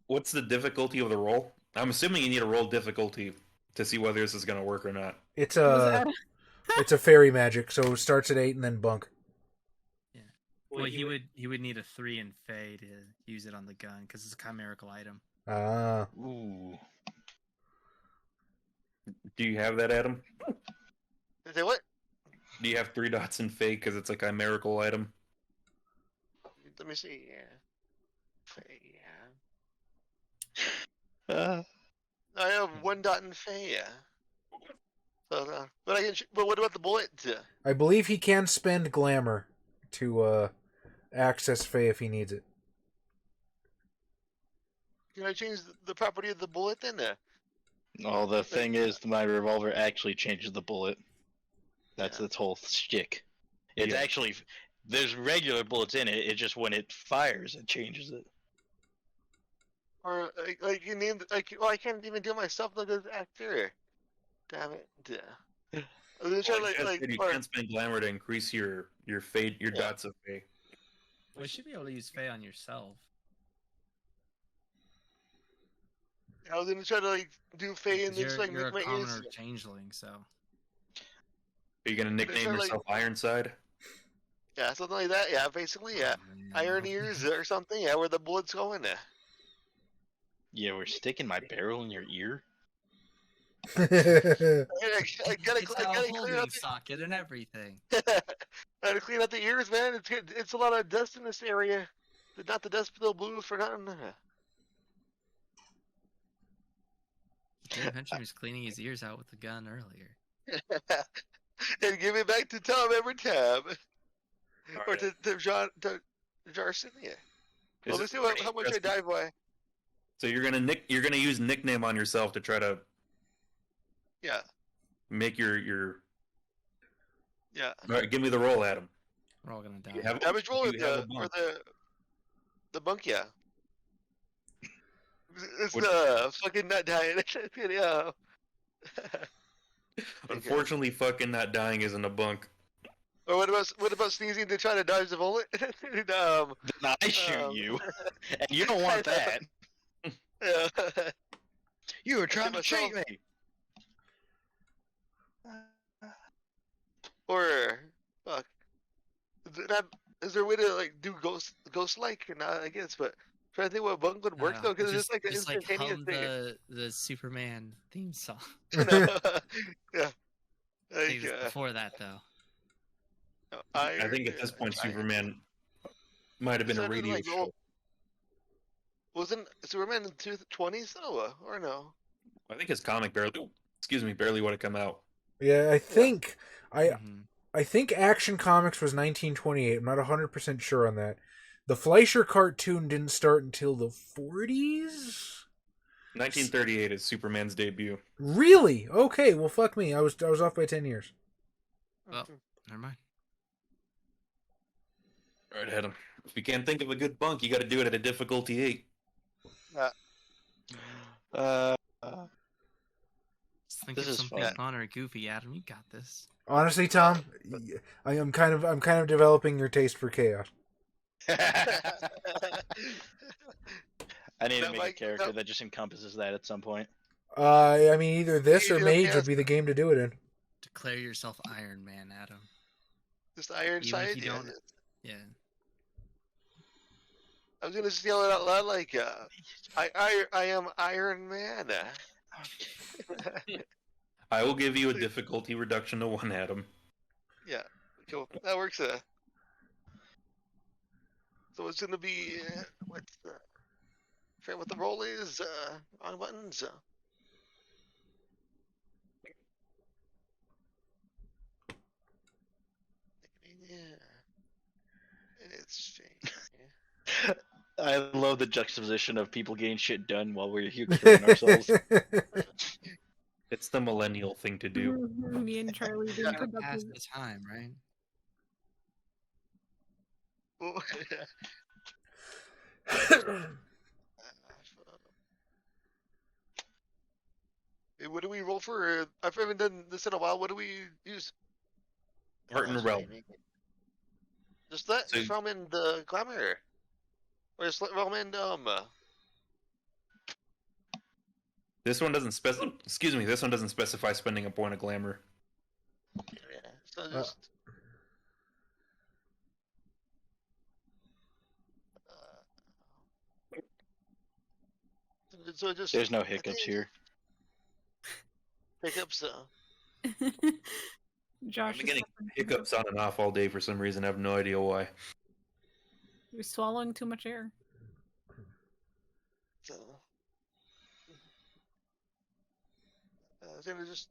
What's the difficulty of the roll? I'm assuming you need a roll difficulty to see whether this is going to work or not. It's a fairy magic, so it starts at 8 and then bunk. Yeah. Well, he would need a 3 in Fey to use it on the gun because it's a chimerical item. Ah. Ooh. Do you have that, Adam? Say what? Do you have 3 dots in Fey because it's a chimerical item? Let me see. Yeah. I have 1 dot in Fey. Yeah. But what about the bullet? I believe he can spend glamour to access Fae if he needs it. Can I change the property of the bullet then? Well, the thing is, my revolver actually changes the bullet. That's its whole shtick. It's actually there's regular bullets in it. It just when it fires, it changes it. Or like you named well, I can't even do it myself. Look at the actor. Damn it. I'm gonna try you can't spend glamour to increase your fate, your dots of fate. Well, you should be able to use Fae on yourself. I was gonna try to do Fae and just You're make a my ears. commoner changeling, so. Are you gonna nickname yourself Ironside? Yeah, something like that. Yeah, basically, yeah. Iron ears or something. Yeah, where the bullets going. Yeah, we're sticking my barrel in your ear. I gotta It's got a clean holding out socket and everything. gotta clean out the ears, man. It's a lot of dust in this area. Not the dust below blue for nothing. Didn't mention he was cleaning his ears out with the gun earlier. And give it back to Tom every time. Or Alright. to Jarson, yeah. Well, let's see how much I dive by. So you're gonna use nickname on yourself to try to make your yeah. All right, give me the roll, Adam. We're all gonna die. Damage roll you have a for bunk. the bunk, yeah. It's What- fucking not dying. Yeah. Unfortunately, fucking not dying isn't a bunk. Or what about sneezing to try to dodge the bullet? Then I shoot you, and you don't want that. Yeah. You were trying to myself. cheat me. Or fuck. Is there a way to do ghost like or not? I guess, but I'm trying to think what bunk would work though, because it's just like an instantaneous hum thing. the Superman theme song. Yeah. I think it was before that though. I think at this point, Superman might have been a radio show. Wasn't Superman in the 20s though, or no? I think his comic barely would have come out. Yeah, I think Mhm. I think Action Comics was 1928. I'm not 100% sure on that. The Fleischer cartoon didn't start until the 40s? 1938 is Superman's debut. Really? Okay, well fuck me. I was off by 10 years. Well, never mind. All right, Adam. If you can't think of a good bunk, you got to do it at a difficulty 8. Just think This of is something fun. fun or goofy, Adam. You got this. Honestly, Tom, I'm kind of developing your taste for chaos. I need to That make a might- character that- that just encompasses that at some point. I mean, either this or Yeah, Mage yeah. would be the game to do it in. Declare yourself Iron Man, Adam. Just Iron Even if Side. you Yeah. don't- Yeah. I was gonna just yell it out loud like, I am Iron Man. I will give you a difficulty reduction to 1, Adam. Yeah, cool. That works. So it's gonna be what's the forget what the roll is on buttons. Yeah, it's I love the juxtaposition of people getting shit done while we're here killing ourselves. It's the millennial thing to do. Me and Charlie being Pass productive. the time, right? Hey, what do we roll for? I haven't done this in a while. What do we use? Heart and Realm. Just that. So- Just realm in the glamour. Or just let realm in This one doesn't This one doesn't specify spending a point of glamour. Yeah. So just. So just. There's no I think hiccups here. Hiccups. Josh I've been is getting suffering. hiccups on and off all day for some reason. I have no idea why. You're swallowing too much air. So. I was gonna just.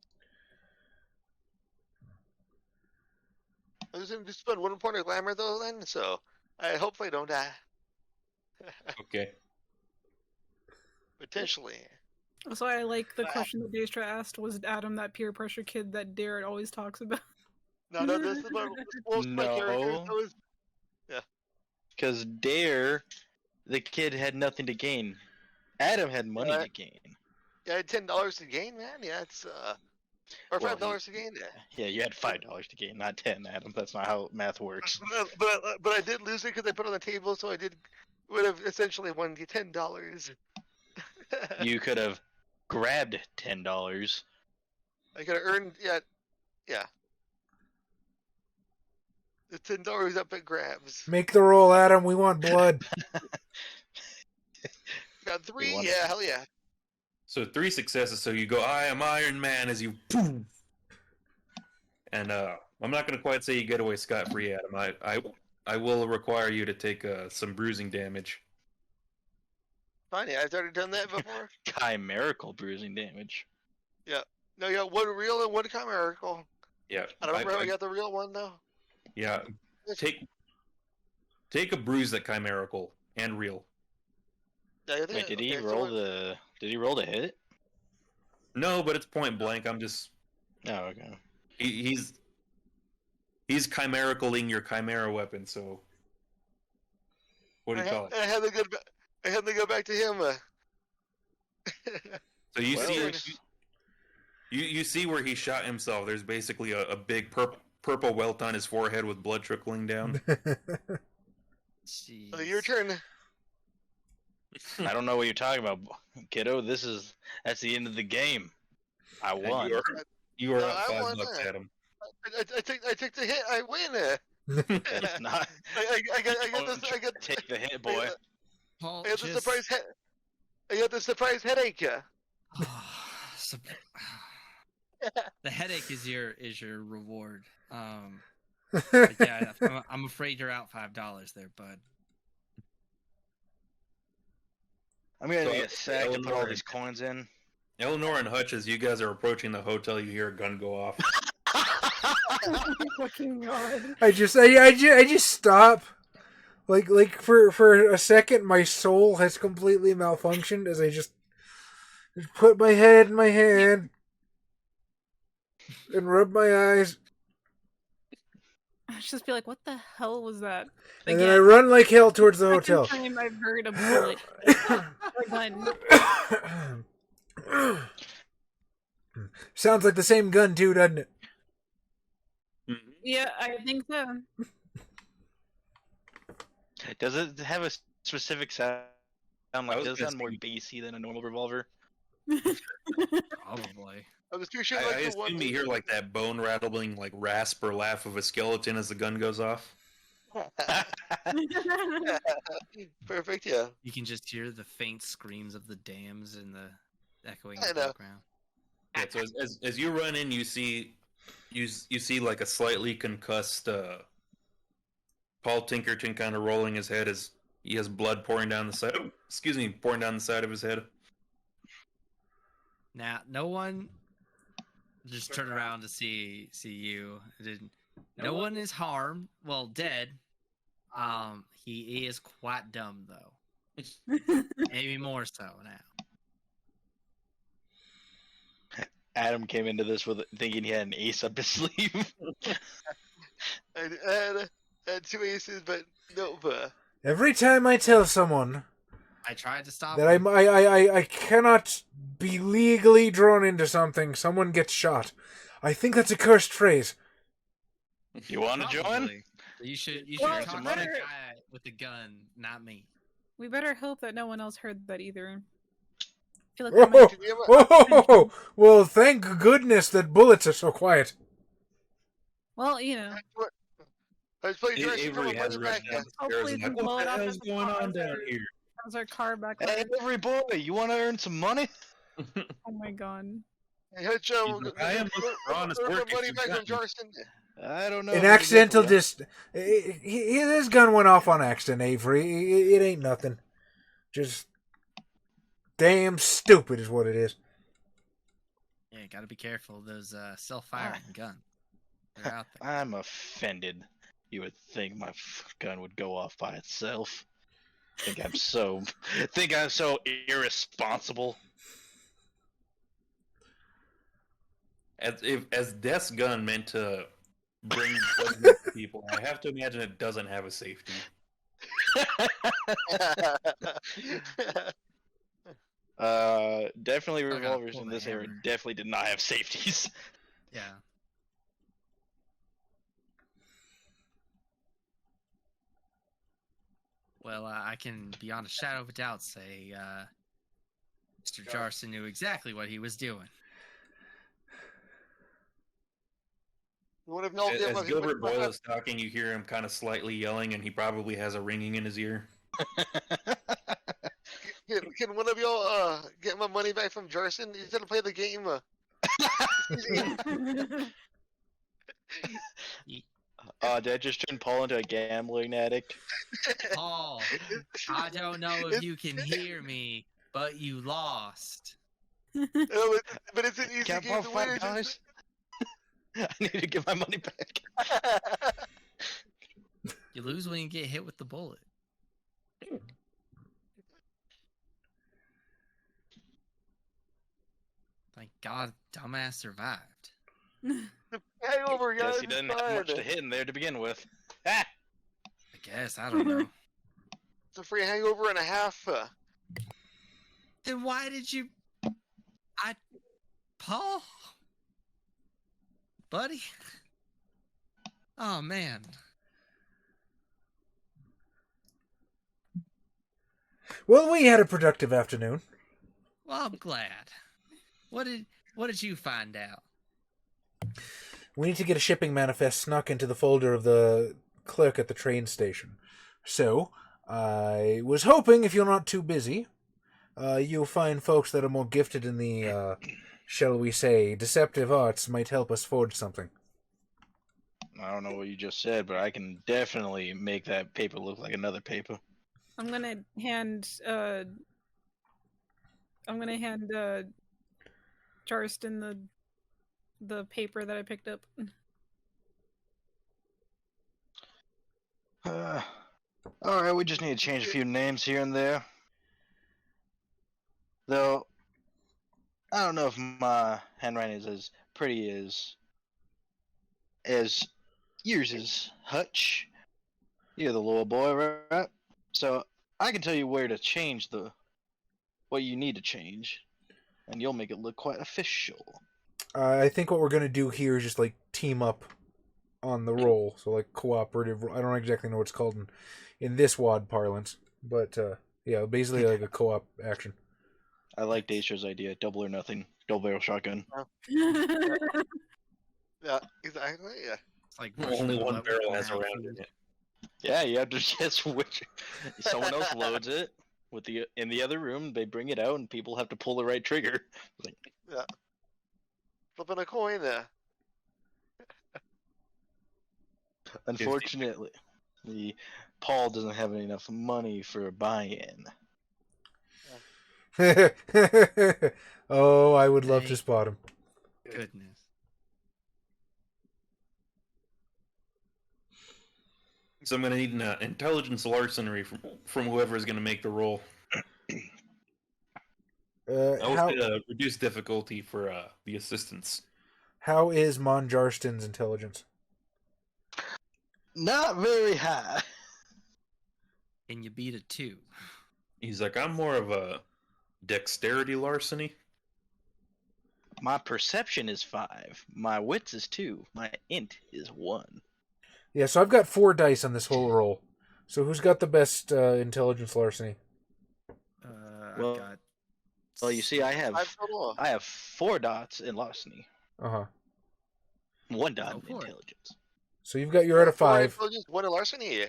I was going to spend 1 point of glamour though. Then, so I hopefully don't die. Okay. Potentially. So I like the question that Daestra asked, was Adam that peer pressure kid that Darren always talks about? No, this is most of my characters. No. I was, Because Dare, the kid had nothing to gain. Adam had money to gain. I had $10 to gain, man. Yeah, it's or Well, $5 to gain. Yeah, you had $5 to gain, not 10, Adam. That's not how math works. But I did lose it because I put it on the table, so I would have essentially won the $10. You could have grabbed $10. I could have earned, yeah. The $10 up at grabs. Make the roll, Adam. We want blood. Got 3, want- yeah, hell yeah. So 3 successes. So you go, I am Iron Man, as you boom. And I'm not going to quite say you get away scot-free, Adam. I will require you to take some bruising damage. Fine, yeah, I've already done that before. Chimerical bruising damage. No, you got 1 real and 1 chimerical. Yeah. I don't remember how I got the real one, though. Yeah. Take a bruise that chimerical and real. Yeah, I think- Wait, did he okay, so roll what- the? Did he roll the hit? No, but it's point blank. I'm just Oh, okay. he's chimericaling your chimera weapon. So what do you call it? I had to go back to him. So you Well, see it's- you see where he shot himself. There's basically a big purple welt on his forehead with blood trickling down. Jeez. Your turn. I don't know what you're talking about, kiddo. That's the end of the game. I And won. You are No, up I won $5, that. Adam. I take the hit. I win. It's not. I got Take the hit, boy. Paul, I got the just- surprise head. I got the surprise headache. Sup- the headache is your reward. But yeah, I'm afraid you're out $5 there, bud. I'm gonna So, need a sack to put all Eleanor- these coins in. Eleanor and Hutch, as you guys are approaching the hotel, you hear a gun go off. Oh my fucking god. I just stop. Like for a second, my soul has completely malfunctioned as I just put my head in my hand and rub my eyes, I should just be like, what the hell was that? and then I run like hell towards the second hotel. time I've heard a bullet. Or gun. Sounds like the same gun too, doesn't it? Yeah, I think so. Does it have a specific sound? Like, was does it gonna sound more say- bassy than a normal revolver? Probably. I was too sure I like the one. assume you hear like that bone rattling, like rasp or laugh of a skeleton as the gun goes off. Perfect, yeah. You can just hear the faint screams of the dams in the echoing I in the know. background. Yeah, so as you run in, you see like a slightly concussed Paul Tinkerton kind of rolling his head as he has blood pouring down the side. Pouring down the side of his head. Now, no one just turned around to see you. No one is harmed. Well, dead. He is quite dumb though. Maybe more so now. Adam came into this with thinking he had an ace up his sleeve. I had 2 aces, but no. Every time I tell someone I tried to stop that him. I cannot be legally drawn into something, someone gets shot. I think that's a cursed phrase. You want to join? Probably. You should Well, talk to the better- guy with the gun, not me. We better hope that no one else heard that either. I feel like Whoa, that might Did you ever- whoa! Well, thank goodness that bullets are so quiet. Well, you know. I was playing Jurassic Avery World has Money rushed back. down the stairs Hopefully and the like, what bullet the off hell his is going on down here? How's our car back Hey, there? every boy, you want to earn some money? Oh my god. I had I am looking for honest work if money you've back got from Jarson. I don't know. An if I can accidental get for ya. his gun went off on accident, Avery. It ain't nothing. Just damn stupid is what it is. Yeah, gotta be careful of those self-firing gun. They're out there. I'm offended. You would think my gun would go off by itself. Think I'm so irresponsible. As Death's gun meant to bring blood to people, I have to imagine it doesn't have a safety. Definitely gotta revolvers pull in the this area hammer. definitely did not have safeties. Yeah. Well, I can beyond a shadow of a doubt say Mr. Jarson knew exactly what he was doing. One of y'all As Gilbert Boyle is talking, you hear him kind of slightly yelling, and he probably has a ringing in his ear. Can one of y'all get my money back from Jarson? He's gonna play the game. Did I just turn Paul into a gambling addict? Paul, I don't know if you can hear me, but you lost. But it's an easy Can't game Paul to win. fight, guys? I need to get my money back. You lose when you get hit with the bullet. Thank God, dumbass survived. Hangover, guys. Guess he didn't have much to hit in there to begin with. Ah! I guess, I don't know. It's a free hangover and a half. Then why did you... Paul? Buddy? Oh, man. Well, we had a productive afternoon. Well, I'm glad. What did you find out? We need to get a shipping manifest snuck into the folder of the clerk at the train station. So, I was hoping, if you're not too busy, you'll find folks that are more gifted in the, shall we say, deceptive arts might help us forge something. I don't know what you just said, but I can definitely make that paper look like another paper. I'm gonna hand Charston the paper that I picked up. Alright, we just need to change a few names here and there. Though, I don't know if my handwriting is as pretty as yours is, Hutch. You're the little boy, right? So, I can tell you where to change what you need to change, and you'll make it look quite official. I think what we're going to do here is just, like, team up on the roll. So, like, cooperative. I don't exactly know what it's called in this WAD parlance. But, yeah, basically like a co-op action. I like Daestra's idea. Double or nothing. Double barrel shotgun. Yeah, exactly. Yeah. It's like Only one barrel has a round in it. Yeah, you have to just which someone else loads it in the other room. They bring it out, and people have to pull the right trigger. Like, Yeah. Flipping a coin there. unfortunately, Paul doesn't have enough money for a buy-in. Oh, I would love to Thank spot him. Goodness. So I'm going to need an intelligence larceny from whoever is going to make the roll. How Reduce difficulty for the assistants. how is Mon Jarston's intelligence? Not very high. Can you beat a 2? He's like, I'm more of a dexterity larceny. My perception is 5. My wits is 2. My int is 1. Yeah, so I've got 4 dice on this whole roll. So who's got the best intelligence larceny? Well, I've got... Well, you see, I have 5 total. 4 dots in larceny. 1 dot Go in for it. intelligence. So you're at a 5. Just one in larceny.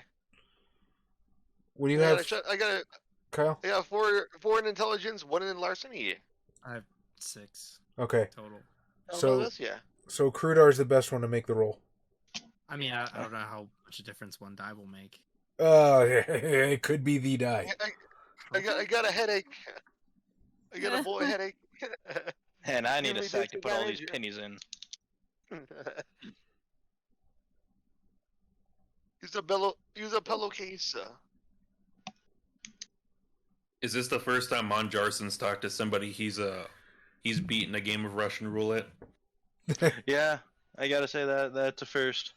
What do you have, I got Kyle? 4 in intelligence, 1 in larceny. I have 6 Okay. total. So Krudar's the best one to make the roll. I mean, I don't know how much a difference one die will make. It could be the die. I got a headache. I got a boy headache. And I need a Give me sack to put all these disadvantage. pennies in. Use a pillowcase. Is this the first time Monjarson's talked to somebody he's beaten a game of Russian roulette? Yeah, I gotta say that's a first.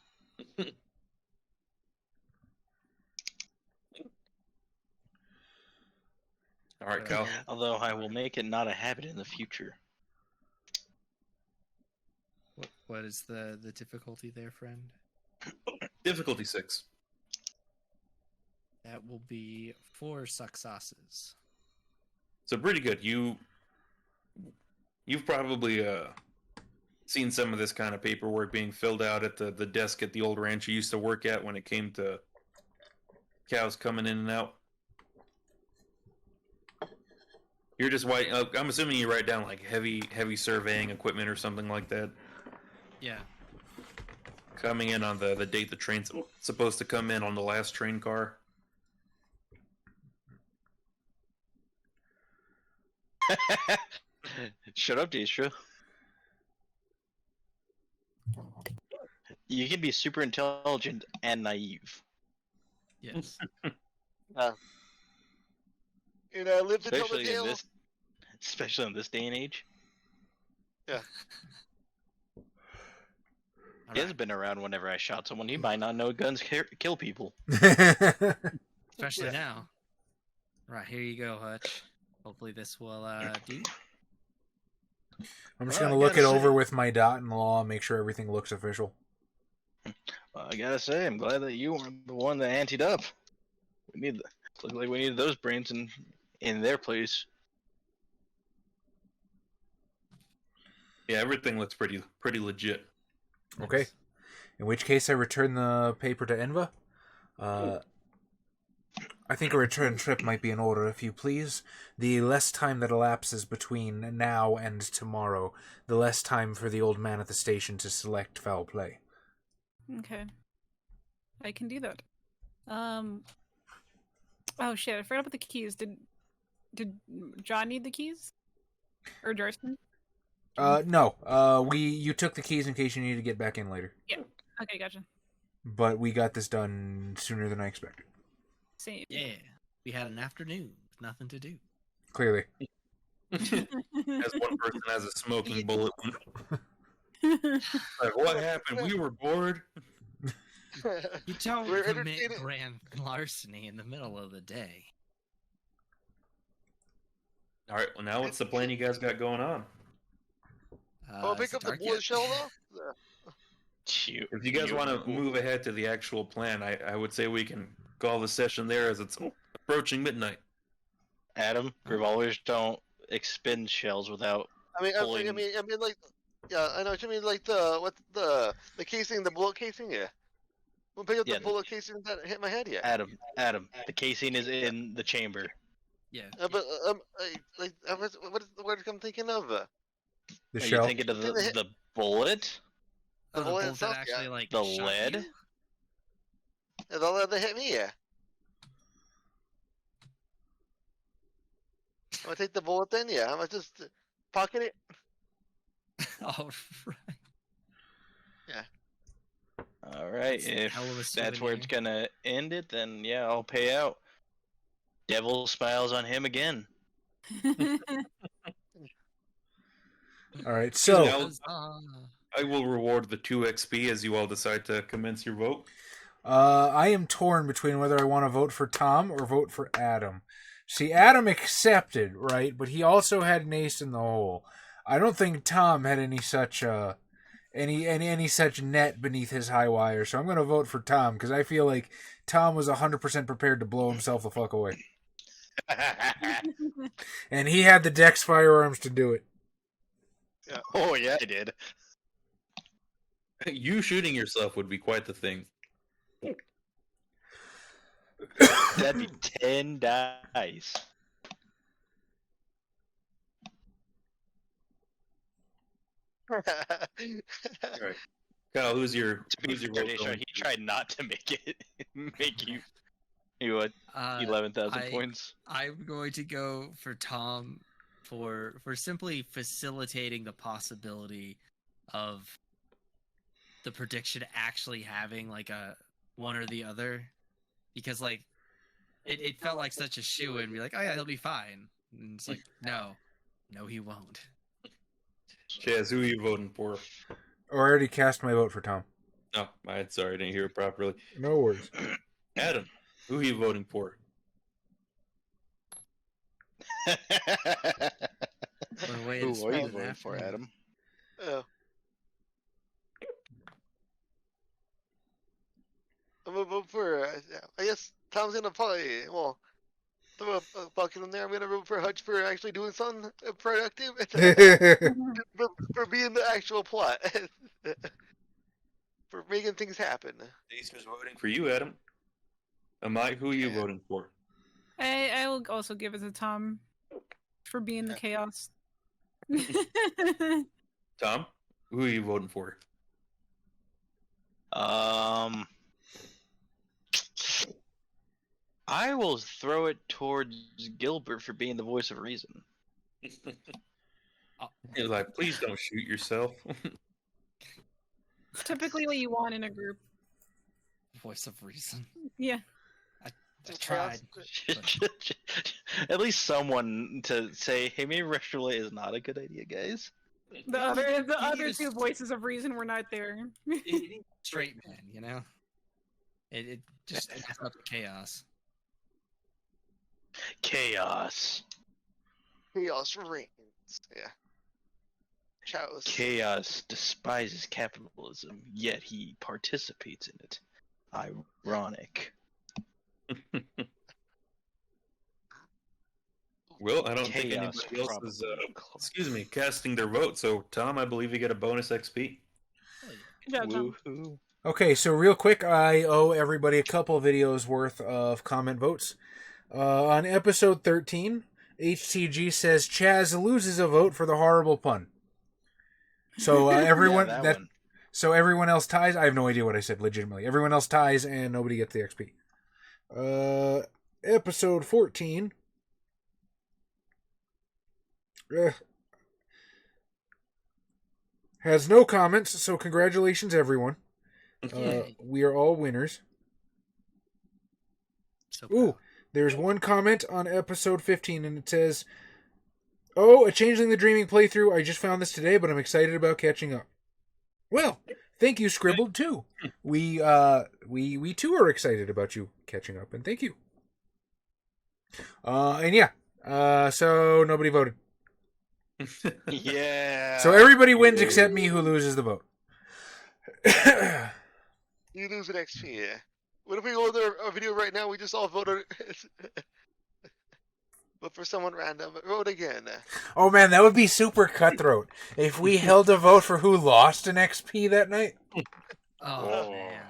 All right, Cal. Although I will make it not a habit in the future. What is the difficulty there, friend? Difficulty 6. That will be 4 successes. So pretty good. You've probably seen some of this kind of paperwork being filled out at the desk at the old ranch you used to work at when it came to cows coming in and out. You're just I'm assuming you write down like heavy surveying equipment or something like that. Yeah. Coming in on the date the train's supposed to come in on the last train car. Shut up, Daestra. You can be super intelligent and naive. Yes. And I live to tell the Especially tale. Especially in this day and age. Yeah. He hasn't been around whenever I shot someone. He might not know guns kill people. Especially now. Right, here you go, Hutch. Hopefully this will do. I'm just Well, gonna I look it gotta over say- with my dot-in-law and make sure everything looks official. Well, I gotta say, I'm glad that you weren't the one that anteed up. Looks like we needed those brains in their place. Yeah, everything looks pretty legit. Okay. In which case, I return the paper to Enva. I think a return trip might be in order, if you please. The less time that elapses between now and tomorrow, the less time for the old man at the station to select foul play. Okay. I can do that. Oh shit, I forgot about the keys. Did John need the keys? Or Jarston? No. You took the keys in case you needed to get back in later. Yeah. Okay, gotcha. But we got this done sooner than I expected. Same. Yeah. We had an afternoon with nothing to do. Clearly. As one person has a smoking bullet. Like, what happened? We were bored. You don't We're commit entertaining. grand larceny in the middle of the day. All right. Well, now what's the plan you guys got going on? Pick is it up the dark bullet yet? shell though. If you guys want to move ahead to the actual plan, I would say we can call the session there as it's approaching midnight. Adam, revolvers don't expend shells without. I mean, Pulling- like, yeah, I know what you mean. Like the casing, the bullet casing, yeah. We'll pick up Yeah, the bullet casing that hit my head, yeah. Adam, the casing is in the chamber. Yeah. But what is the word I'm thinking of? The Are shell. you thinking of the bullet? Oh, the bullet bullet that itself, actually yeah. like The shot lead? you? Is all that hit me, yeah. I'm gonna take the bullet then, yeah. I'm gonna just pocket it. All right. All right, That's a if hell of a that's where it's souvenir. gonna end it, then yeah, I'll pay out. Devil smiles on him again. All right. So Now- Huzzah. I will reward the 2 XP as you all decide to commence your vote. I am torn between whether I want to vote for Tom or vote for Adam. See, Adam accepted, right? But he also had an ace in the hole. I don't think Tom had any such any such net beneath his high wire, so I'm going to vote for Tom because I feel like Tom was 100% prepared to blow himself the fuck away, and he had the Dex firearms to do it. Oh yeah, I did. You shooting yourself would be quite the thing. That'd be 10 dice. Right. Kyle, who's your To be vote fair, Daestra, going he to? tried not to make it make you what 11,000 points. I'm going to go for Tom for simply facilitating the possibility of the prediction actually having like a one or the other, because like it felt like such a shoo-in. Be like, oh yeah, he'll be fine. And it's like, no, he won't. Chaz, who are you voting for? I already cast my vote for Tom. Oh, I'm sorry, I didn't hear it properly. No worries. Adam, who are you voting for? Who Who are you voting for, Adam? Oh. I'm gonna vote for. I guess Tom's gonna probably. Well, throw a bucket in there. I'm gonna vote for Hutch for actually doing something productive. for being the actual plot. For making things happen. Daestra's voting for you, Adam. Mike, who are you voting for? I will also give it to Tom for being the chaos. Tom, who are you voting for? I will throw it towards Gilbert for being the voice of reason. He's like, please don't shoot yourself. Typically what you want in a group. Voice of reason. Yeah. I tried. At least someone to say, hey, maybe Restrolate is not a good idea, guys. The other two voices of reason were not there. Straight man, you know? It just adds up to chaos. Chaos. Chaos reigns. Yeah. Chaos. Chaos despises capitalism, yet he participates in it. Ironic. Well, I don't think Chaos anybody else is, casting their vote. So, Tom, I believe you get a bonus XP. Good job, Tom. Woohoo. Okay, so real quick, I owe everybody a couple videos worth of comment votes. On episode 13, HTG says Chaz loses a vote for the horrible pun. So everyone so everyone else ties. I have no idea what I said. Legitimately, everyone else ties, and nobody gets the XP. Episode 14. Has no comments, so congratulations, everyone. We are all winners. Ooh, there's one comment on episode 15, and it says, "Oh, a Changeling the Dreaming playthrough. I just found this today, but I'm excited about catching up." Well, thank you, Scribbled, too. We too are excited about you catching up, and thank you. So nobody voted. Yeah. So everybody wins except me, who loses the vote. You lose an XP, yeah. What if we go to a video right now? We just all voted. But for someone random, vote again. Oh man, that would be super cutthroat if we held a vote for who lost an XP that night. Oh man.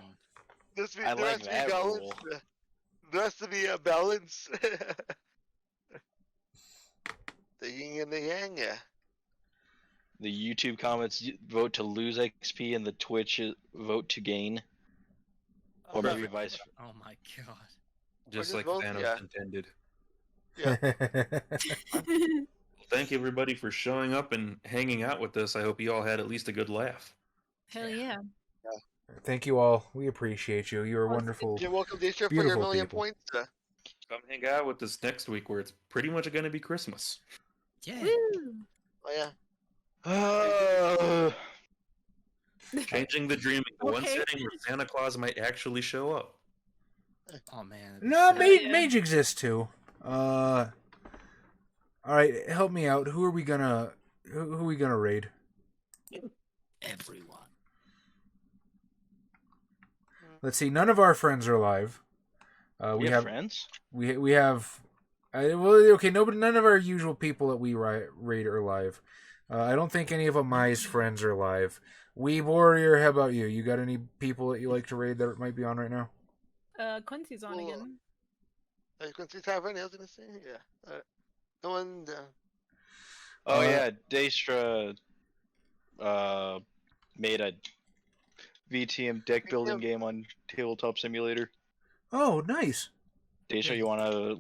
There has to be balance. There has to be a balance. The yin and the yang. The YouTube comments vote to lose XP, and the Twitch vote to gain. Or maybe vice. Oh my god. Just like Thanos intended. Yeah. Thank you, everybody, for showing up and hanging out with us. I hope you all had at least a good laugh. Hell yeah. Thank you all. We appreciate you. You're wonderful. You're welcome, Daestra, for your million points. Come hang out with us next week, where it's pretty much going to be Christmas. Yeah. Oh yeah. Changing the Dreaming, the one setting where Santa Claus might actually show up. Oh man. No, Mage exists too. All right, help me out. Who are we gonna raid? Everyone. Let's see. None of our friends are live. We have friends. We have. None of our usual people that we raid are live. I don't think any of Amai's friends are live. Weeb Warrior, how about you? You got any people that you like to raid that might be on right now? Quincy's on again. Quincy's Tavern, I was gonna say, yeah. No one. Yeah, Daestra made a VTM deck building game on Tabletop Simulator. Oh, nice. Daestra, you wanna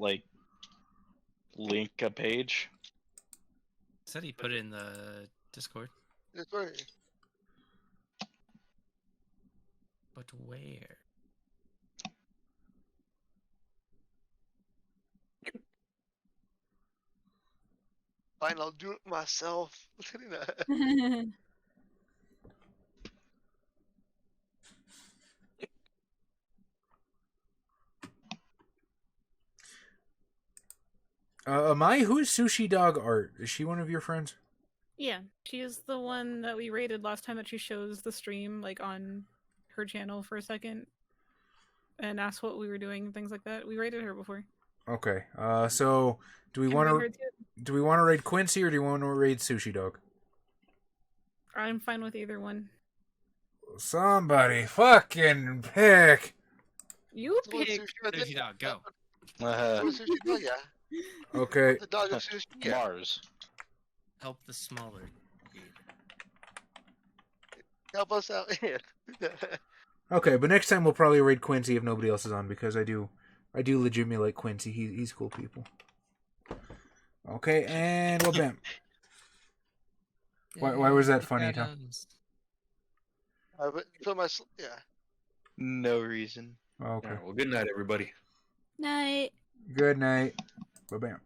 link a page? Said he put it in the Discord. Discord. But where? fine, I'll do it myself. Amai, who is Sushi Dog Art? Is she one of your friends? Yeah, she is the one that we rated last time that she shows the stream, like on her channel for a second, and asked what we were doing and things like that. We rated her before. Okay. So do we Can want raid her to too. do we want to raid Quincy or do you want to raid Sushi Dog? I'm fine with either one. Somebody fucking pick. You It's one pick. sushi right Sushi there. Dog, go. One sushi dog, yeah. Okay. The dog of sushi, yeah. Mars. Help the smaller. Help us out. Okay, but next time we'll probably raid Quincy if nobody else is on because I do legitimately like Quincy. He's cool people. Okay, and well, bam. Why was that funny, Tom? Yeah. No reason. Okay. Well, good night, everybody. Night. Good night. Bye bam.